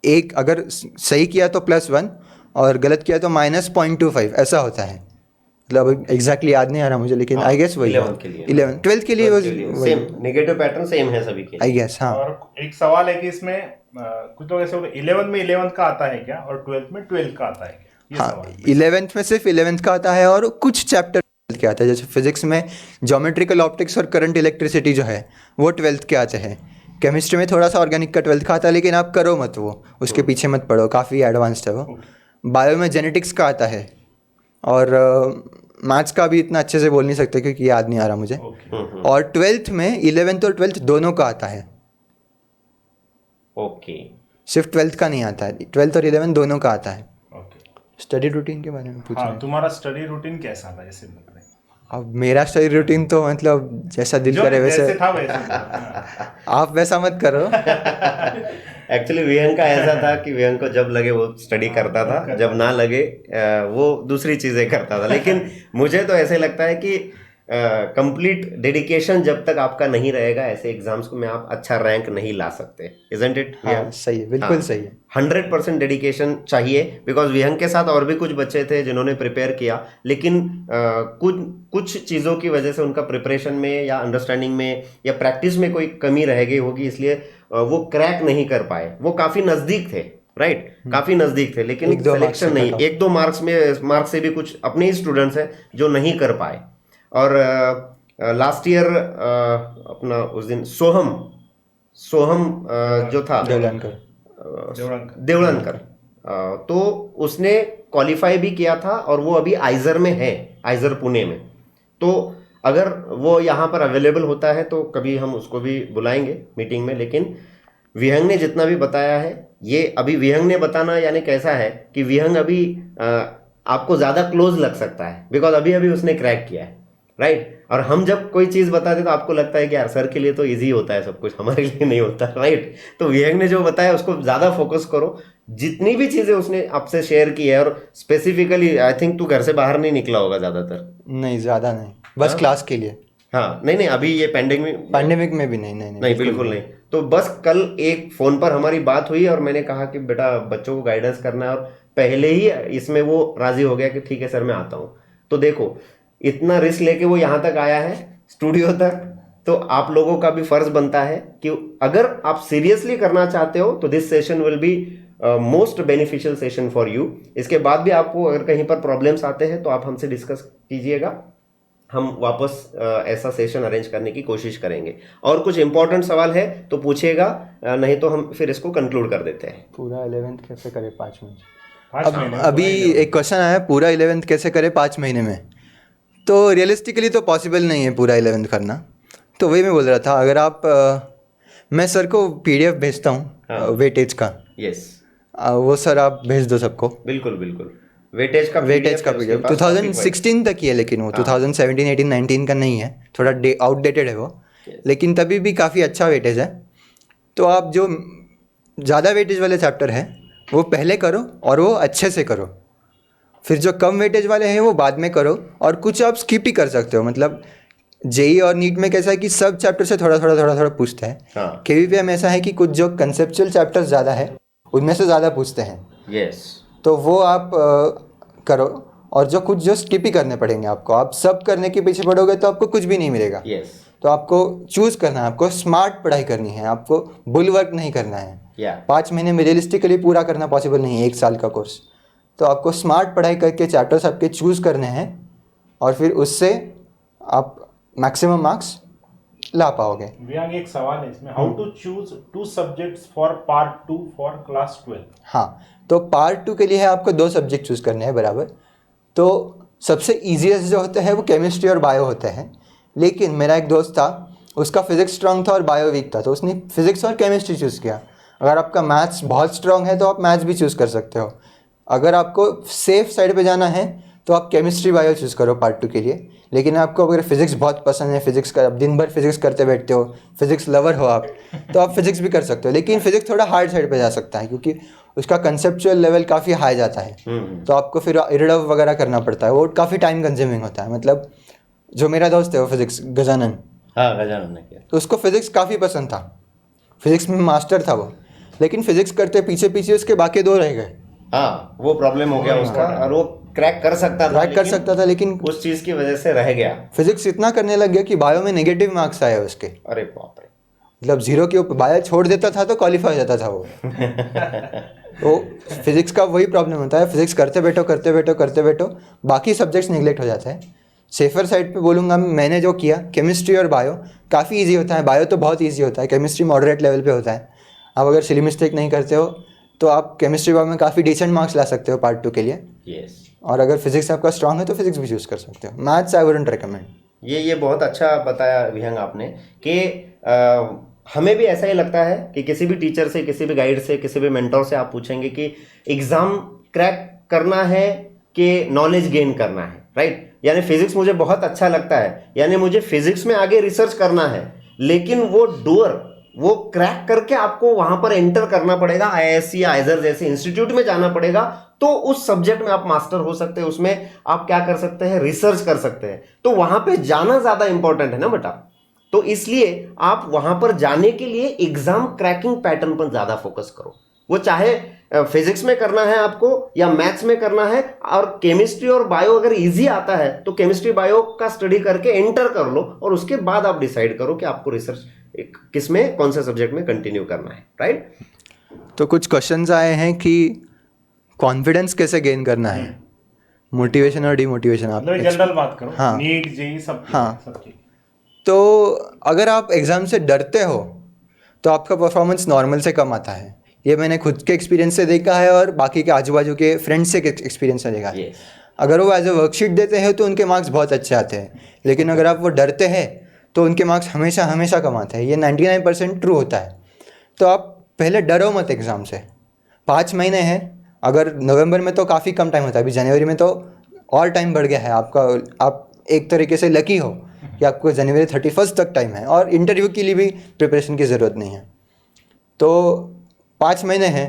एक अगर सही किया तो +1 और गलत किया तो -0.25 ऐसा होता है। मतलब एग्जैक्टली याद नहीं आ रहा मुझे, लेकिन आई गेस वही 11th के लिए, 11 12th के लिए सेम नेगेटिव पैटर्न सेम है सभी के आई गेस। हाँ, और एक सवाल है कि इसमें कुछ लोग ऐसे बोलते 11th में 11th का आता है क्या, और 12th में 12th का आता है क्या? ये हाँ, सवाल है। 11th में सिर्फ 11th का आता है, और कुछ चैप्टर के आता है। जैसे फिजिक्स में ज्योमेट्रिकल ऑप्टिक्स और करंट इलेक्ट्रिसिटी जो है वो 12th के आते हैं। केमिस्ट्री में थोड़ा सा ऑर्गेनिक का 12th का आता है, लेकिन आप करो मत, वो उसके पीछे मत पढ़ो, काफ़ी एडवांस्ड है वो। बायो में जेनेटिक्स का आता है, और मैथ्स का भी इतना अच्छे से बोल नहीं सकते क्योंकि याद नहीं आ रहा मुझे। और 12th में 11th और 12th दोनों का आता है। ओके, सिर्फ 12th का नहीं आता है, 12th और 11th दोनों का आता है। ओके। स्टडी रूटीन के बारे में पूछ रहे हाँ, हैं। तुम्हारा स्टडी रूटीन कैसा था, जैसे बता रहे हैं? अब मेरा स्टडी रूटीन तो मतलब जैसा दिल जो करे जैसे वैसे, था वैसे था। आप वैसा मत करो। एक्चुअली विहंग का ऐसा था कि विहंग को जब लगे वो स्टडी करता था, जब ना लगे वो दूसरी चीजें करता था। लेकिन मुझे तो ऐसे लगता है कि कंप्लीट डेडिकेशन जब तक आपका नहीं रहेगा ऐसे एग्जाम्स को में आप अच्छा रैंक नहीं ला सकते। Isn't it? हाँ सही है, बिल्कुल सही है। 100% डेडिकेशन चाहिए। बिकॉज विहंग के साथ और भी कुछ बच्चे थे जिन्होंने प्रिपेयर किया, लेकिन कुछ चीज़ों की वजह से उनका प्रिपरेशन में या अंडरस्टैंडिंग में या प्रैक्टिस में कोई कमी रह गई होगी, इसलिए वो क्रैक नहीं कर पाए। वो काफ़ी नज़दीक थे, राइट, काफ़ी नज़दीक थे, लेकिन एक दो marks सिलेक्शन से नहीं, cut off। 1-2 मार्क्स से भी कुछ अपने ही स्टूडेंट्स हैं जो नहीं कर पाए। और लास्ट ईयर अपना उस दिन सोहम जो था देवलानकर, देवलनकर, तो उसने क्वालिफाई भी किया था और वो अभी आइजर में है, आइजर पुणे में। तो अगर वो यहाँ पर अवेलेबल होता है तो कभी हम उसको भी बुलाएंगे मीटिंग में। लेकिन विहंग ने जितना भी बताया है, ये अभी विहंग ने बताना यानी कैसा है कि विहंग अभी आपको ज़्यादा क्लोज लग सकता है, बिकॉज अभी अभी उसने क्रैक किया है, राइट। और हम जब कोई चीज़ बताते तो आपको लगता है कि यार सर के लिए तो इजी होता है सब कुछ, हमारे लिए नहीं होता, राइट। तो विहंग ने जो बताया उसको ज़्यादा फोकस करो। जितनी भी चीज़ें उसने आपसे शेयर की है, और स्पेसिफिकली आई थिंक तू घर से बाहर नहीं निकला होगा ज़्यादातर। नहीं ज़्यादा नहीं, बस क्लास के लिए। हाँ, नहीं, अभी ये पैंडेमिक में भी नहीं, बिल्कुल नहीं। तो बस कल एक फ़ोन पर हमारी बात हुई और मैंने कहा कि बेटा बच्चों को गाइडेंस करना है, और पहले ही इसमें वो राज़ी हो गया कि ठीक है सर मैं आता हूँ। तो देखो इतना रिस्क लेके वो यहाँ तक आया है, स्टूडियो तक, तो आप लोगों का भी फर्ज बनता है कि अगर आप सीरियसली करना चाहते हो तो this session will be most beneficial session for you. इसके बाद भी आपको अगर कहीं पर प्रॉब्लम्स आते हैं तो आप हमसे डिस्कस कीजिएगा, हम वापस ऐसा सेशन अरेंज करने की कोशिश करेंगे। और कुछ इंपॉर्टेंट सवाल है तो पूछिएगा, नहीं तो हम फिर इसको कंक्लूड कर देते हैं। पूरा 11th कैसे करे 5 महीने? 5 महीने में अभी एक क्वेश्चन आया, पूरा 11th कैसे करे 5 महीने में? तो रियलिस्टिकली तो पॉसिबल नहीं है पूरा 11th करना। तो वही मैं बोल रहा था, अगर आप मैं सर को PDF भेजता हूँ वेटेज का, यस, वो सर आप भेज दो सबको। बिल्कुल वेटेज का PDF 2016 तक ही है, लेकिन वो 2017, 18, 19 का नहीं है, थोड़ा आउटडेटेड है वो। लेकिन तभी भी काफ़ी अच्छा वेटेज है। तो आप जो ज़्यादा वेटेज वाले चैप्टर हैं वो पहले करो और वो अच्छे से करो, फिर जो कम वेटेज वाले हैं वो बाद में करो। और कुछ आप स्किप ही कर सकते हो, मतलब जेई और नीट में कैसा है कि सब चैप्टर से थोड़ा पूछते हैं। KVPM में ऐसा है कि कुछ जो कंसेप्चुअल चैप्टर्स ज़्यादा है उनमें से ज़्यादा पूछते हैं। यस, तो वो आप करो, और जो स्किप ही करने पड़ेंगे आपको। आप सब करने के पीछे पड़ोगे तो आपको कुछ भी नहीं मिलेगा। तो आपको चूज़ करना है, आपको स्मार्ट पढ़ाई करनी है, आपको बुल वर्क नहीं करना है। 5 महीने में रियलिस्टिकली पूरा करना पॉसिबल नहीं है, 1 साल का कोर्स। तो आपको स्मार्ट पढ़ाई करके चैप्टर्स आपके चूज़ करने हैं और फिर उससे आप मैक्सिमम मार्क्स ला पाओगे। वियांग, एक सवाल है इसमें, how to choose 2 subjects for part 2 for class 12? हाँ, तो पार्ट 2 के लिए है आपको 2 सब्जेक्ट चूज़ करने हैं बराबर। तो सबसे ईजीएस्ट जो होते हैं वो केमिस्ट्री और बायो होते हैं। लेकिन मेरा एक दोस्त था, उसका फिजिक्स स्ट्रांग था और बायो वीक था, तो उसने फिजिक्स और केमिस्ट्री चूज़ किया। अगर आपका मैथ्स बहुत स्ट्रांग है तो आप मैथ्स भी चूज़ कर सकते हो। अगर आपको सेफ साइड पे जाना है तो आप केमिस्ट्री बायो चूज़ करो पार्ट 2 के लिए। लेकिन आपको अगर फिजिक्स बहुत पसंद है, फिजिक्स का आप दिन भर फिजिक्स करते बैठते हो, फिजिक्स लवर हो आप, तो आप फिजिक्स भी कर सकते हो। लेकिन फिजिक्स थोड़ा हार्ड साइड पे जा सकता है क्योंकि उसका कंसेप्चुअल लेवल काफ़ी हाई जाता है। तो आपको फिर इरडव वगैरह करना पड़ता है, वो काफ़ी टाइम कंज्यूमिंग होता है। मतलब जो मेरा दोस्त है वो फिजिक्स गजानन, हाँ गजानन ने किया, तो उसको फिजिक्स काफ़ी पसंद था, फिजिक्स में मास्टर था वो। लेकिन फिजिक्स करते पीछे पीछे उसके बाकी 2 रह गए। हाँ, वो प्रॉब्लम हो गया उसका, और वो क्रैक कर सकता था, लेकिन उस चीज़ की वजह से रह गया। फिजिक्स इतना करने लग गया कि बायो में नेगेटिव मार्क्स आए उसके। अरे बाप रे, मतलब 0 के ऊपर बायो छोड़ देता था तो क्वालिफाई हो जाता था वो। तो फिजिक्स का वही प्रॉब्लम होता है, फिजिक्स करते बैठो बाकी सब्जेक्ट्स निगलेक्ट हो जाते हैं। सेफर साइड पे बोलूँगा मैंने जो किया, केमिस्ट्री और बायो काफ़ी इजी होता है। बायो तो बहुत इजी होता है, केमिस्ट्री मॉडरेट लेवल पे होता है। आप अगर सिली मिस्टेक नहीं करते हो तो आप केमिस्ट्री बायो में काफ़ी डिसेंट मार्क्स ला सकते हो पार्ट 2 के लिए। यस, और अगर फिजिक्स आपका स्ट्रांग है तो फिजिक्स भी चूज़ कर सकते हो। Maths I wouldn't recommend. ये बहुत अच्छा बताया विहंग आपने कि हमें भी ऐसा ही लगता है कि किसी भी टीचर से, किसी भी गाइड से, किसी भी मेंटोर से आप पूछेंगे कि एग्ज़ाम क्रैक करना है कि नॉलेज गेन करना है, राइट। यानी फिजिक्स मुझे बहुत अच्छा लगता है, यानी मुझे फिजिक्स में आगे रिसर्च करना है, लेकिन वो डोर वो क्रैक करके आपको वहां पर एंटर करना पड़ेगा, आईआईएससी या आइजर जैसे इंस्टीट्यूट में जाना पड़ेगा, तो उस सब्जेक्ट में आप मास्टर हो सकते हैं, उसमें आप क्या कर सकते हैं, रिसर्च कर सकते हैं। तो वहां पे जाना ज्यादा इंपॉर्टेंट है ना बेटा, तो इसलिए आप वहां पर जाने के लिए एग्जाम क्रैकिंग पैटर्न पर ज्यादा फोकस करो। वो चाहे फिजिक्स में करना है आपको या मैथ्स में करना है, और केमिस्ट्री और बायो अगर इजी आता है तो केमिस्ट्री बायो का स्टडी करके एंटर कर लो, और उसके बाद आप डिसाइड करो कि आपको रिसर्च किस में, कौन से सब्जेक्ट में कंटिन्यू करना है, राइट। तो कुछ क्वेश्चंस आए हैं कि कॉन्फिडेंस कैसे गेन करना है, मोटिवेशन और डिमोटिवेशन। आप मतलब जनरल बात करो, हाँ। नीट जेई सब हाँ। सब ठीक। तो अगर आप एग्ज़ाम से डरते हो तो आपका परफॉर्मेंस नॉर्मल से कम आता है। ये मैंने खुद के एक्सपीरियंस से देखा है और बाकी के आजू बाजू के फ्रेंड्स से एक्सपीरियंस से देखा है। अगर वो एज ए वर्कशीट देते हैं तो उनके मार्क्स बहुत अच्छे आते हैं, लेकिन अगर आप वो डरते हैं तो उनके मार्क्स हमेशा हमेशा कम आते हैं। ये 99% ट्रू होता है। तो आप पहले डरो मत एग्ज़ाम से। 5 महीने हैं, अगर नवंबर में तो काफ़ी कम टाइम होता है, अभी जनवरी में तो और टाइम बढ़ गया है आपका। आप एक तरीके से लकी हो कि आपको जनवरी 31 तक टाइम है, और इंटरव्यू के लिए भी प्रिपरेशन की ज़रूरत नहीं है। तो 5 महीने हैं,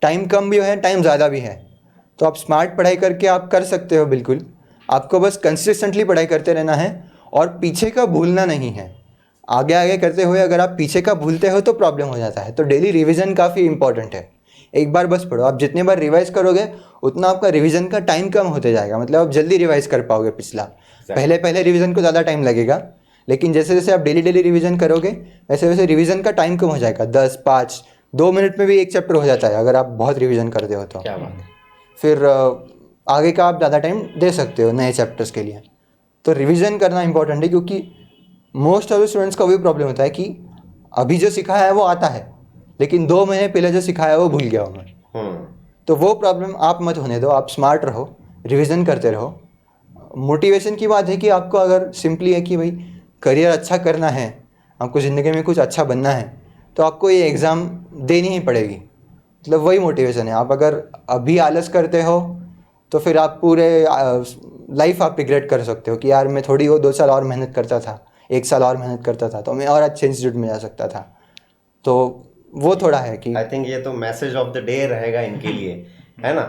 टाइम कम भी है, टाइम ज़्यादा भी है, तो आप स्मार्ट पढ़ाई करके आप कर सकते हो बिल्कुल। आपको बस कंसिस्टेंटली पढ़ाई करते रहना है और पीछे का भूलना नहीं है। आगे आगे करते हुए अगर आप पीछे का भूलते हो तो प्रॉब्लम हो जाता है। तो डेली रिवीजन काफ़ी इंपॉर्टेंट है। एक बार बस पढ़ो, आप जितने बार रिवाइज करोगे उतना आपका रिवीजन का टाइम कम होते जाएगा, मतलब आप जल्दी रिवाइज कर पाओगे पिछला। पहले रिवीजन को ज़्यादा टाइम लगेगा, लेकिन जैसे जैसे आप डेली रिवीजन करोगे वैसे वैसे रिवीजन का टाइम कम हो जाएगा। 10, 5, 2 मिनट में भी एक चैप्टर हो जाता है अगर आप बहुत रिवीजन करते हो तो। क्या बात है। फिर आगे का आप ज़्यादा टाइम दे सकते हो नए चैप्टर्स के लिए। तो रिवीजन करना इंपॉर्टेंट है, क्योंकि मोस्ट ऑफ द स्टूडेंट्स का वही प्रॉब्लम होता है कि अभी जो सिखाया है वो आता है, लेकिन 2 महीने पहले जो सिखाया है वो भूल गया हूँ मैं। तो वो प्रॉब्लम आप मत होने दो, आप स्मार्ट रहो, रिवीजन करते रहो। मोटिवेशन की बात है कि आपको अगर सिंपली है कि भाई करियर अच्छा करना है, आपको ज़िंदगी में कुछ अच्छा बनना है, तो आपको ये एग्ज़ाम देनी ही पड़ेगी। मतलब वही मोटिवेशन है। आप अगर अभी आलस करते हो तो फिर आप पूरे लाइफ आप रिग्रेट कर सकते हो कि यार मैं थोड़ी वो 2 साल और मेहनत करता था, 1 साल और मेहनत करता था तो मैं और अच्छे इंस्टीट्यूट में जा सकता था। तो वो थोड़ा है कि आई थिंक ये तो मैसेज ऑफ द डे रहेगा इनके लिए, है ना।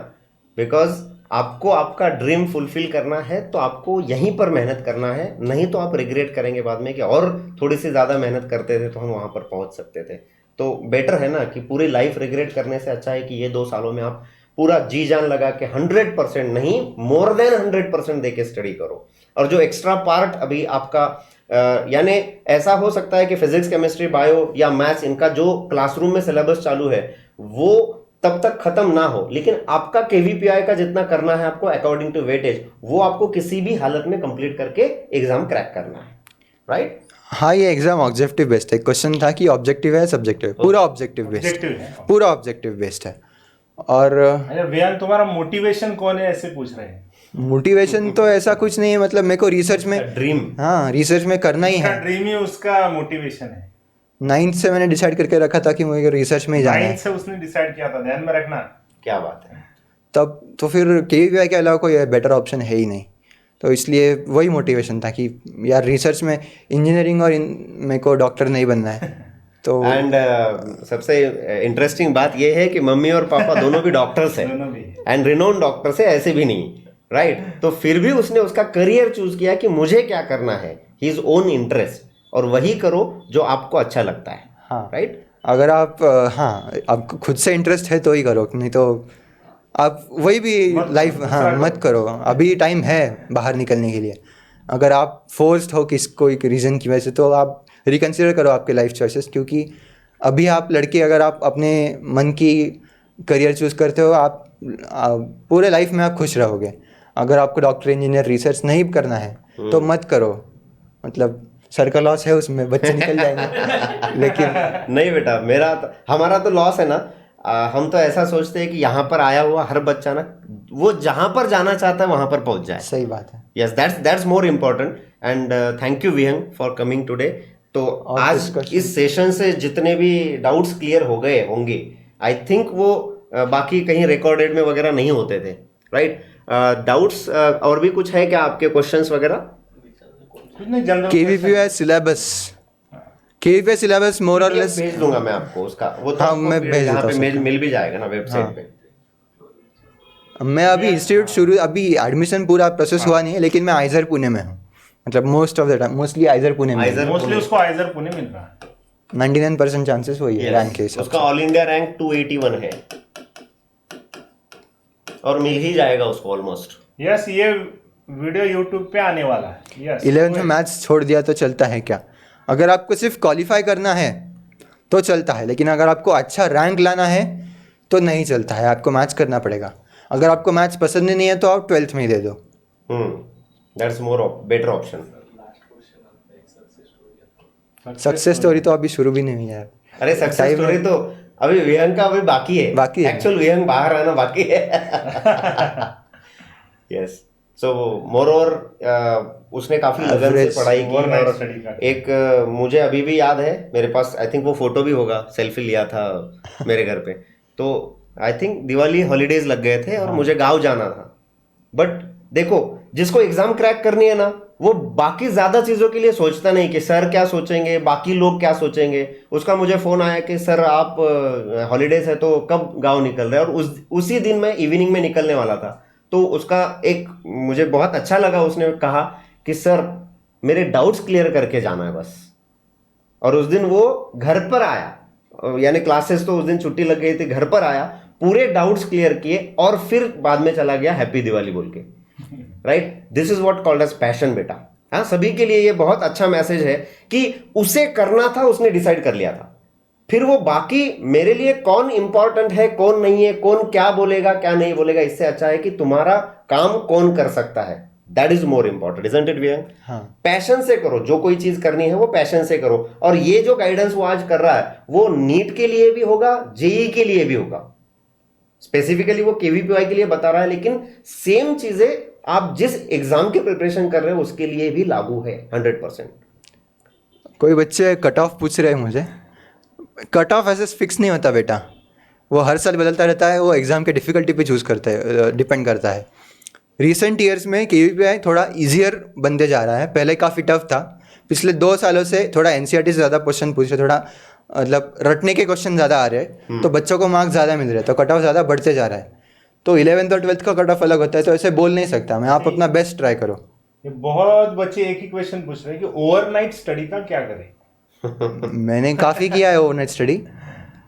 बिकॉज आपको आपका ड्रीम फुलफिल करना है तो आपको यहीं पर मेहनत करना है, नहीं तो आप रिग्रेट करेंगे बाद में कि और थोड़ी सी ज़्यादा मेहनत करते थे तो हम वहाँ पर पहुँच सकते थे। तो बेटर है ना कि पूरी लाइफ रिग्रेट करने से अच्छा है कि ये 2 सालों में आप पूरा जी जान लगा के 100% नहीं, मोर देन 100% दे के स्टडी करो। और जो एक्स्ट्रा पार्ट अभी आपका यानी ऐसा हो सकता है कि फिजिक्स, केमिस्ट्री, बायो या मैथ्स, इनका जो क्लासरूम में सिलेबस चालू है वो तब तक खत्म ना हो, लेकिन आपका केवीपीआई का जितना करना है आपको अकॉर्डिंग टू वेटेज, वो आपको किसी भी हालत में कंप्लीट करके एग्जाम क्रैक करना है, राइट। हाँ, ये एग्ज़ाम ऑब्जेक्टिव बेस्ड है। क्वेश्चन था कि ऑब्जेक्टिव है सब्जेक्टिव, पूरा ऑब्जेक्टिव बेस्ड, Objective है। पूरा ऑब्जेक्टिव बेस्ड है। और अच्छा वेदांत, तुम्हारा मोटिवेशन कौन है ऐसे पूछ रहे हैं? मोटिवेशन तो ऐसा कुछ नहीं है, मतलब मेरे को रिसर्च में, ड्रीम, हाँ रिसर्च में करना ही उसका है। ड्रीम ही उसका मोटिवेशन है। 9th से मैंने डिसाइड करके रखा था कि मुझे रिसर्च में ही जाना है। 9th से उसने डिसाइड किया था, ध्यान में रखना। क्या बात है। तब तो फिर केवीपीआई के अलावा कोई बेटर ऑप्शन है ही नहीं, तो इसलिए वही मोटिवेशन था कि यार रिसर्च में इंजीनियरिंग और मेरे को डॉक्टर नहीं बनना है। तो एंड सबसे इंटरेस्टिंग बात यह है कि मम्मी और पापा दोनों भी डॉक्टर्स हैं, दोनों भी। एंड रिनोन डॉक्टर्स है, ऐसे भी नहीं, राइट। तो फिर भी उसने उसका करियर चूज किया कि मुझे क्या करना है, हिज ओन इंटरेस्ट, और वही करो जो आपको अच्छा लगता है, हाँ राइट। अगर आप हाँ आपको खुद से इंटरेस्ट है तो ही करो, नहीं तो आप वही भी लाइफ हाँ मत करो। अभी टाइम है बाहर निकलने के लिए। अगर आप फोर्स्ड हो कोई रीज़न की वजह से तो आप रिकन्सिडर करो आपके लाइफ चॉइसेस, क्योंकि अभी आप लड़के अगर आप अपने मन की करियर चूज़ करते हो आप पूरे लाइफ में आप खुश रहोगे। अगर आपको डॉक्टर, इंजीनियर, रिसर्च नहीं करना है तो मत करो, मतलब सर का लॉस है उसमें, बच्चे निकल जाएंगे। लेकिन नहीं बेटा, हमारा तो लॉस है ना। हम तो ऐसा सोचते हैं कि यहाँ पर आया हुआ हर बच्चा ना वो जहाँ पर जाना चाहता है वहाँ पर पहुँच जाए। सही बात है। Yes, that's more important. And thank you Vihang for coming today. तो आज इस सेशन से जितने भी डाउट्स क्लियर हो गए होंगे, आई थिंक वो बाकी कहीं रिकॉर्डेड में वगैरह नहीं होते थे, राइट। डाउट्स और भी कुछ है क्या आपके क्वेश्चंस वगैरह? कुछ नहीं, जनरल KVPI सिलेबस मोर और लेस भेज दूंगा मैं आपको उसका, वो तो हाँ, आपको मैं भेज यहाँ देता पे हूँ सबको। मिल भी जाएगा ना वेबसाइट हाँ। पे। मैं अभी इंस्टीट्यूट शुरू अभी एडमिशन पूरा प्रोसेस हुआ नहीं है, लेकिन मैं आइजर पुणे में हूँ, मतलब most of the time mostly आइजर Pune में आइजर मोस्टली उसको आइजर पुणे मिल रहा है। 99% चांसेस वही है रैंक के हिसाब उसका ऑल इंडिया रैंक 281 है और मिल ही जाएगा उसको ऑलमोस्ट। यस, ये वीडियो यूट्यूब पे आने वाला है। यस, 11th में मैथ्स छोड़ दिया तो चलता है क्या? अगर आपको सिर्फ क्वालिफाई करना है तो चलता है, लेकिन अगर आपको अच्छा रैंक लाना है तो नहीं चलता है, आपको मैथ्स करना पड़ेगा। अगर आपको मैथ्स पसंद नहीं है तो आप 12th में ही दे दो। That's more better option. Success story तो अभी शुरू भी नहीं हुई है यार। अरे सक्सेस स्टोरी तो अभी विहंग का अभी बाकी है। एक्चुअल विहंग बाहर आना बाकी है। यस, सो मोर ओवर उसने काफी लगन से पढ़ाई की है। एक मुझे अभी भी याद है, मेरे पास आई थिंक वो फोटो भी होगा, सेल्फी लिया था मेरे घर पे। तो आई थिंक दिवाली हॉलीडेज लग गए थे और मुझे गाँव जाना था। बट देखो, जिसको एग्जाम क्रैक करनी है ना, वो बाकी ज्यादा चीजों के लिए सोचता नहीं कि सर क्या सोचेंगे, बाकी लोग क्या सोचेंगे। उसका मुझे फोन आया कि सर आप हॉलीडेज है तो कब गाँव निकल रहे हैं, और उसी दिन मैं इवनिंग में निकलने वाला था। तो उसका एक मुझे बहुत अच्छा लगा, उसने कहा कि सर मेरे डाउट्स क्लियर करके जाना है बस। और उस दिन वो घर पर आया, यानी क्लासेस तो उस दिन छुट्टी लग गई थी, घर पर आया, पूरे डाउट्स क्लियर किए और फिर बाद में चला गया हैप्पी दिवाली बोल के। Right, this is what called as passion बेटा। हाँ, सभी के लिए ये बहुत अच्छा मैसेज है कि उसे करना था, उसने डिसाइड कर लिया था। फिर वो बाकी मेरे लिए कौन इंपॉर्टेंट है कौन नहीं है, कौन क्या बोलेगा क्या नहीं बोलेगा, इससे अच्छा है कि तुम्हारा काम कौन कर सकता है। That is more important, isn't it Vihang? हाँ। पैशन से करो, जो कोई चीज करनी है वो पैशन से करो। और ये जो गाइडेंस वो आज कर रहा है वो नीट के लिए भी होगा, जेई के लिए भी होगा। स्पेसिफिकली वो केवीपीवाई के लिए बता रहा है, लेकिन सेम चीजें आप जिस एग्जाम की प्रिपरेशन कर रहे हो उसके लिए भी लागू है 100%। कोई बच्चे कट ऑफ पूछ रहे हैं मुझे। कट ऑफ ऐसे फिक्स नहीं होता बेटा, वो हर साल बदलता रहता है, वो एग्ज़ाम के डिफ़िकल्टी पे चूज़ करता है, डिपेंड करता है। रिसेंट ईयर्स में केवीपीआई थोड़ा ईजियर बनते जा रहा है, पहले काफ़ी टफ था। पिछले 2 सालों से थोड़ा एनसीईआरटी से ज़्यादा क्वेश्चन पूछ रहे, थोड़ा मतलब रटने के क्वेश्चन ज़्यादा आ रहे हैं, तो बच्चों को मार्क्स ज़्यादा मिल रहे हैं, तो कट ऑफ ज़्यादा बढ़ते जा रहा है। तो 11th और 12th का कट ऑफ अलग होता है, तो ऐसे बोल नहीं सकता मैं। आप अपना बेस्ट ट्राई करो। ये बहुत बच्चे एक ही क्वेश्चन पूछ रहे हैं कि ओवरनाइट स्टडी का क्या करें। मैंने काफ़ी किया है ओवरनाइट स्टडी,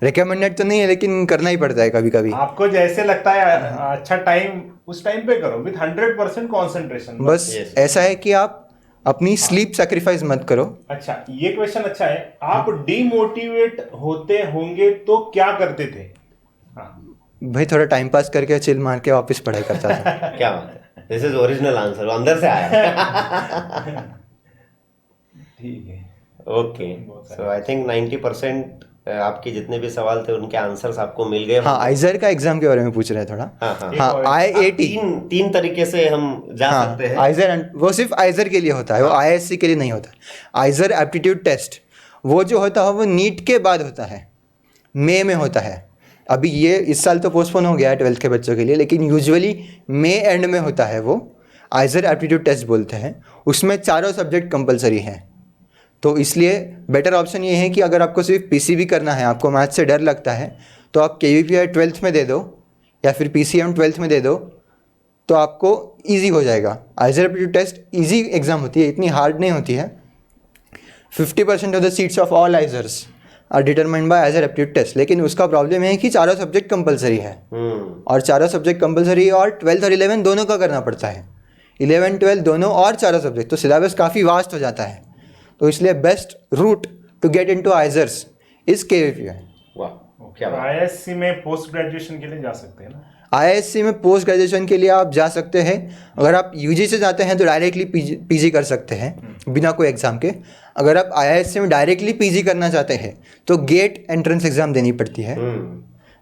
रिकमेंडेड तो नहीं है लेकिन करना ही पड़ता है कभी कभी। आपको जैसे लगता है अच्छा टाइम, उस टाइम पे करो विद 100% कॉन्सेंट्रेशन। बस ऐसा है कि आप अपनी स्लीप सैक्रिफाइस मत करो। अच्छा, ये क्वेश्चन अच्छा है। आप डिमोटिवेट होते होंगे तो क्या करते थे? हाँ। भाई थोड़ा टाइम पास करके चिल मार के वापस पढ़ाई करता था। क्या बात है, दिस इज ओरिजिनल आंसर, अंदर से आया। ठीक है, ओके, सो आई थिंक 90% आपके जितने भी सवाल थे उनके आंसर्स आपको मिल गए। हाँ, आइजर का एग्जाम के बारे में पूछ रहे हैं थोड़ा। हाँ, IIT तीन तरीके से हम जा सकते हैं। आइजर वो सिर्फ आइजर के लिए होता है, वो IISc के लिए नहीं होता। आइजर एप्टीट्यूड टेस्ट वो जो होता है वो नीट के बाद होता है, मई में होता है। अभी ये इस साल तो पोस्टपोन हो गया है 12th के बच्चों के लिए, लेकिन यूजुअली मई एंड में होता है वो। आइजर एप्टीट्यूड टेस्ट बोलते हैं, उसमें 4 सब्जेक्ट कंपलसरी हैं। तो इसलिए बेटर ऑप्शन ये है कि अगर आपको सिर्फ पीसीबी करना है, आपको मैथ से डर लगता है, तो आप केवीपीआई 12th में दे दो या फिर पीसीएम 12th में दे दो, तो आपको इजी हो जाएगा। IISER aptitude test easy exam होती है, इतनी हार्ड नहीं होती है। 50% of the seats of all IISERs are determined by IISER aptitude test. लेकिन उसका प्रॉब्लम है कि 4 सब्जेक्ट कंपलसरी है, और 4 सब्जेक्ट कंपलसरी और 12th और 11th दोनों का करना पड़ता है। 11, 12 दोनों और 4 सब्जेक्ट, तो सिलेबस काफ़ी वास्ट हो जाता है। तो इसलिए best route to get into IISERs is KVPY. IISc में पोस्ट ग्रेजुएशन के लिए जा सकते हैं ना? IISc में पोस्ट ग्रेजुएशन के लिए आप जा सकते हैं। अगर आप यूजी से जाते हैं तो डायरेक्टली पीजी कर सकते हैं बिना कोई एग्ज़ाम के। अगर आप IISc में डायरेक्टली पीजी करना चाहते हैं तो गेट एंट्रेंस एग्ज़ाम देनी पड़ती है।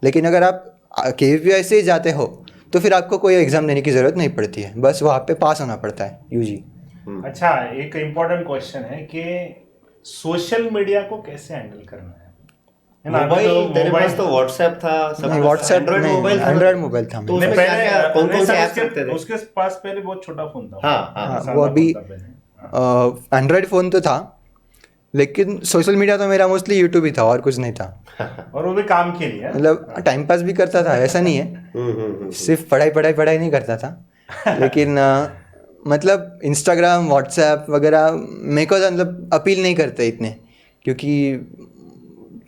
लेकिन अगर आप केवीपीआई से जाते हो तो फिर आपको कोई एग्ज़ाम देने की ज़रूरत नहीं पड़ती है, बस वहाँ पे पास होना पड़ता है यूजी। अच्छा, एक इम्पोर्टेंट क्वेश्चन है कि सोशल मीडिया को कैसे हैंडल करना है? है ना? अभी मोबाइल तो तेरे मोबाइल पास तो व्हाट्सएप था, सब नहीं कुछ, व्हाट्सएप एंड्रॉइड नहीं, मोबाइल था ना? एंड्रॉयड मोबाइल था तो मेरे उसमें पास। क्या क्या कौन कौन से ऐप्स उसके रखते थे? उसके पास पहले बहुत छोटा फोन था। हाँ, हाँ। हाँ, सादा वो अभी फोन था पहले। एंड्रॉयड फ़ोन तो था, लेकिन सोशल मीडिया तो मेरा मोस्टली यूट्यूब ही था और कुछ नहीं था। और वो भी काम के लिए। मतलब टाइम पास भी करता था, ऐसा नहीं है, सिर्फ पढ़ाई नहीं करता था। लेकिन मतलब इंस्टाग्राम व्हाट्सएप वगैरह मेरे को तो मतलब अपील नहीं करते इतने, क्योंकि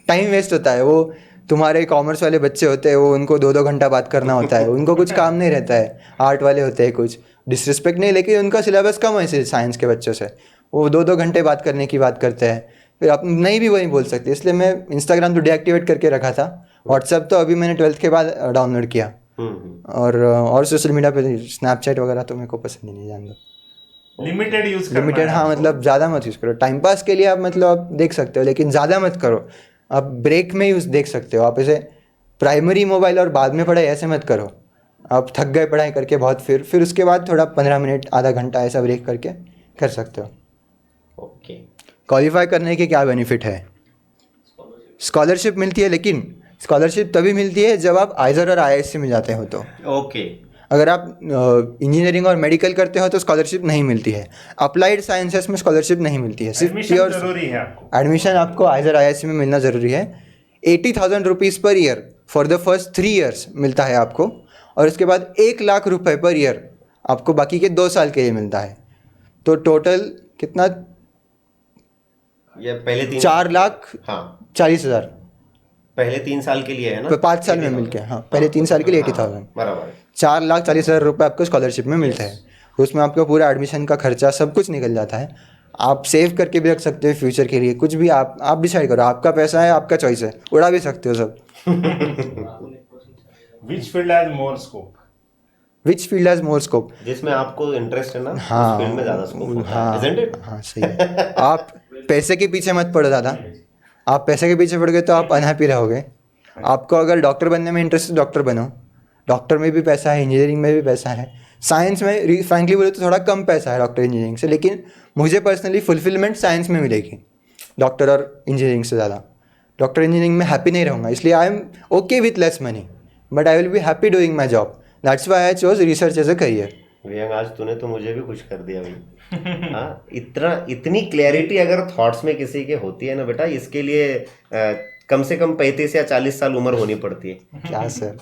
टाइम वेस्ट होता है। वो तुम्हारे कॉमर्स वाले बच्चे होते हैं, वो उनको 2-2 घंटा बात करना होता है, उनको कुछ काम नहीं रहता है। आर्ट वाले होते हैं, कुछ डिसरिस्पेक्ट नहीं, लेकिन उनका सिलेबस कम है साइंस के बच्चों से, वो 2-2 घंटे बात करने की बात करते हैं, फिर आप नहीं भी वो नहीं बोल सकते। इसलिए मैं इंस्टाग्राम तो डीएक्टिवेट करके रखा था। व्हाट्सएप तो अभी मैंने 12th के बाद डाउनलोड किया। और सोशल मीडिया पे स्नैपचैट वगैरह तो मेरे को पसंद ही नहीं, जान दो। लिमिटेड यूज करना लिमिटेड, है हाँ, आपको। मतलब ज़्यादा मत यूज़ करो। टाइम पास के लिए आप मतलब आप देख सकते हो, लेकिन ज़्यादा मत करो। आप ब्रेक में यूज़ देख सकते हो। आप ऐसे प्राइमरी मोबाइल और बाद में पढ़ाई ऐसे मत करो। आप थक गए पढ़ाई करके बहुत, फिर उसके बाद थोड़ा 15 मिनट आधा घंटा ऐसा ब्रेक करके कर सकते हो। ओके। क्वालिफाई करने के क्या बेनिफिट है? स्कॉलरशिप मिलती है, लेकिन स्कॉलरशिप तभी मिलती है जब आप आइजर और आईआईएससी में जाते हो। तो ओके। अगर आप इंजीनियरिंग और मेडिकल करते हो तो स्कॉलरशिप नहीं मिलती है। अप्लाइड साइंसेस में स्कॉलरशिप नहीं मिलती है, सिर्फ एडमिशन प्योर जरूरी है आपको। एडमिशन आपको आइजर आईआईएससी में मिलना ज़रूरी है। 80,000 rupees per year for the first 3 years मिलता है आपको, और उसके बाद 1 लाख रुपए पर ईयर आपको बाकी के 2 साल के लिए मिलता है। तो टोटल कितना? ये पहले 4,40,000। हाँ, पहले 3 साल के लिए है ना? 5 साल में मिलके, हाँ, पहले 3 साल के लिए 80,000। बराबर है। 4,40,000 रुपये आपको स्कॉलरशिप में मिलता है। उसमें आपका पूरा एडमिशन का खर्चा सब कुछ निकल जाता है। आप सेव करके भी रख सकते हो फ्यूचर के लिए, कुछ भी आप डिसाइड करो। आपका पैसा है, आपका चॉइस है, उड़ा भी सकते हो सब। Which field has more scope? Which field has more scope? जिसमें आपको इंटरेस्ट है ना, हाँ, उस फील्ड में ज्यादा स्कोप होता हाँ, है, isn't it? हाँ, सही है। आप पैसे के पीछे मत पड़ो ज़्यादा। आप पैसे के पीछे पड़ गए तो आप अनहैप्पी रहोगे। आपको अगर डॉक्टर बनने में इंटरेस्ट है, डॉक्टर बनो। डॉक्टर में भी पैसा है, इंजीनियरिंग में भी पैसा है। साइंस में फ्रैंकली बोले तो थोड़ा कम पैसा है डॉक्टर इंजीनियरिंग से, लेकिन मुझे पर्सनली फुलफिलमेंट साइंस में मिलेगी डॉक्टर और इंजीनियरिंग से ज़्यादा। डॉक्टर इंजीनियरिंग में हैप्पी नहीं रहूँगा, इसलिए I am okay with less money, but I will be happy doing my job. That's why I chose research as a career. Vihang, आज तूने तो मुझे भी खुश कर दिया भाई। हाँ, इतनी क्लैरिटी अगर थॉट्स में किसी के होती है ना बेटा, इसके लिए कम से कम 35 या 40 साल उम्र होनी पड़ती है। क्या सर?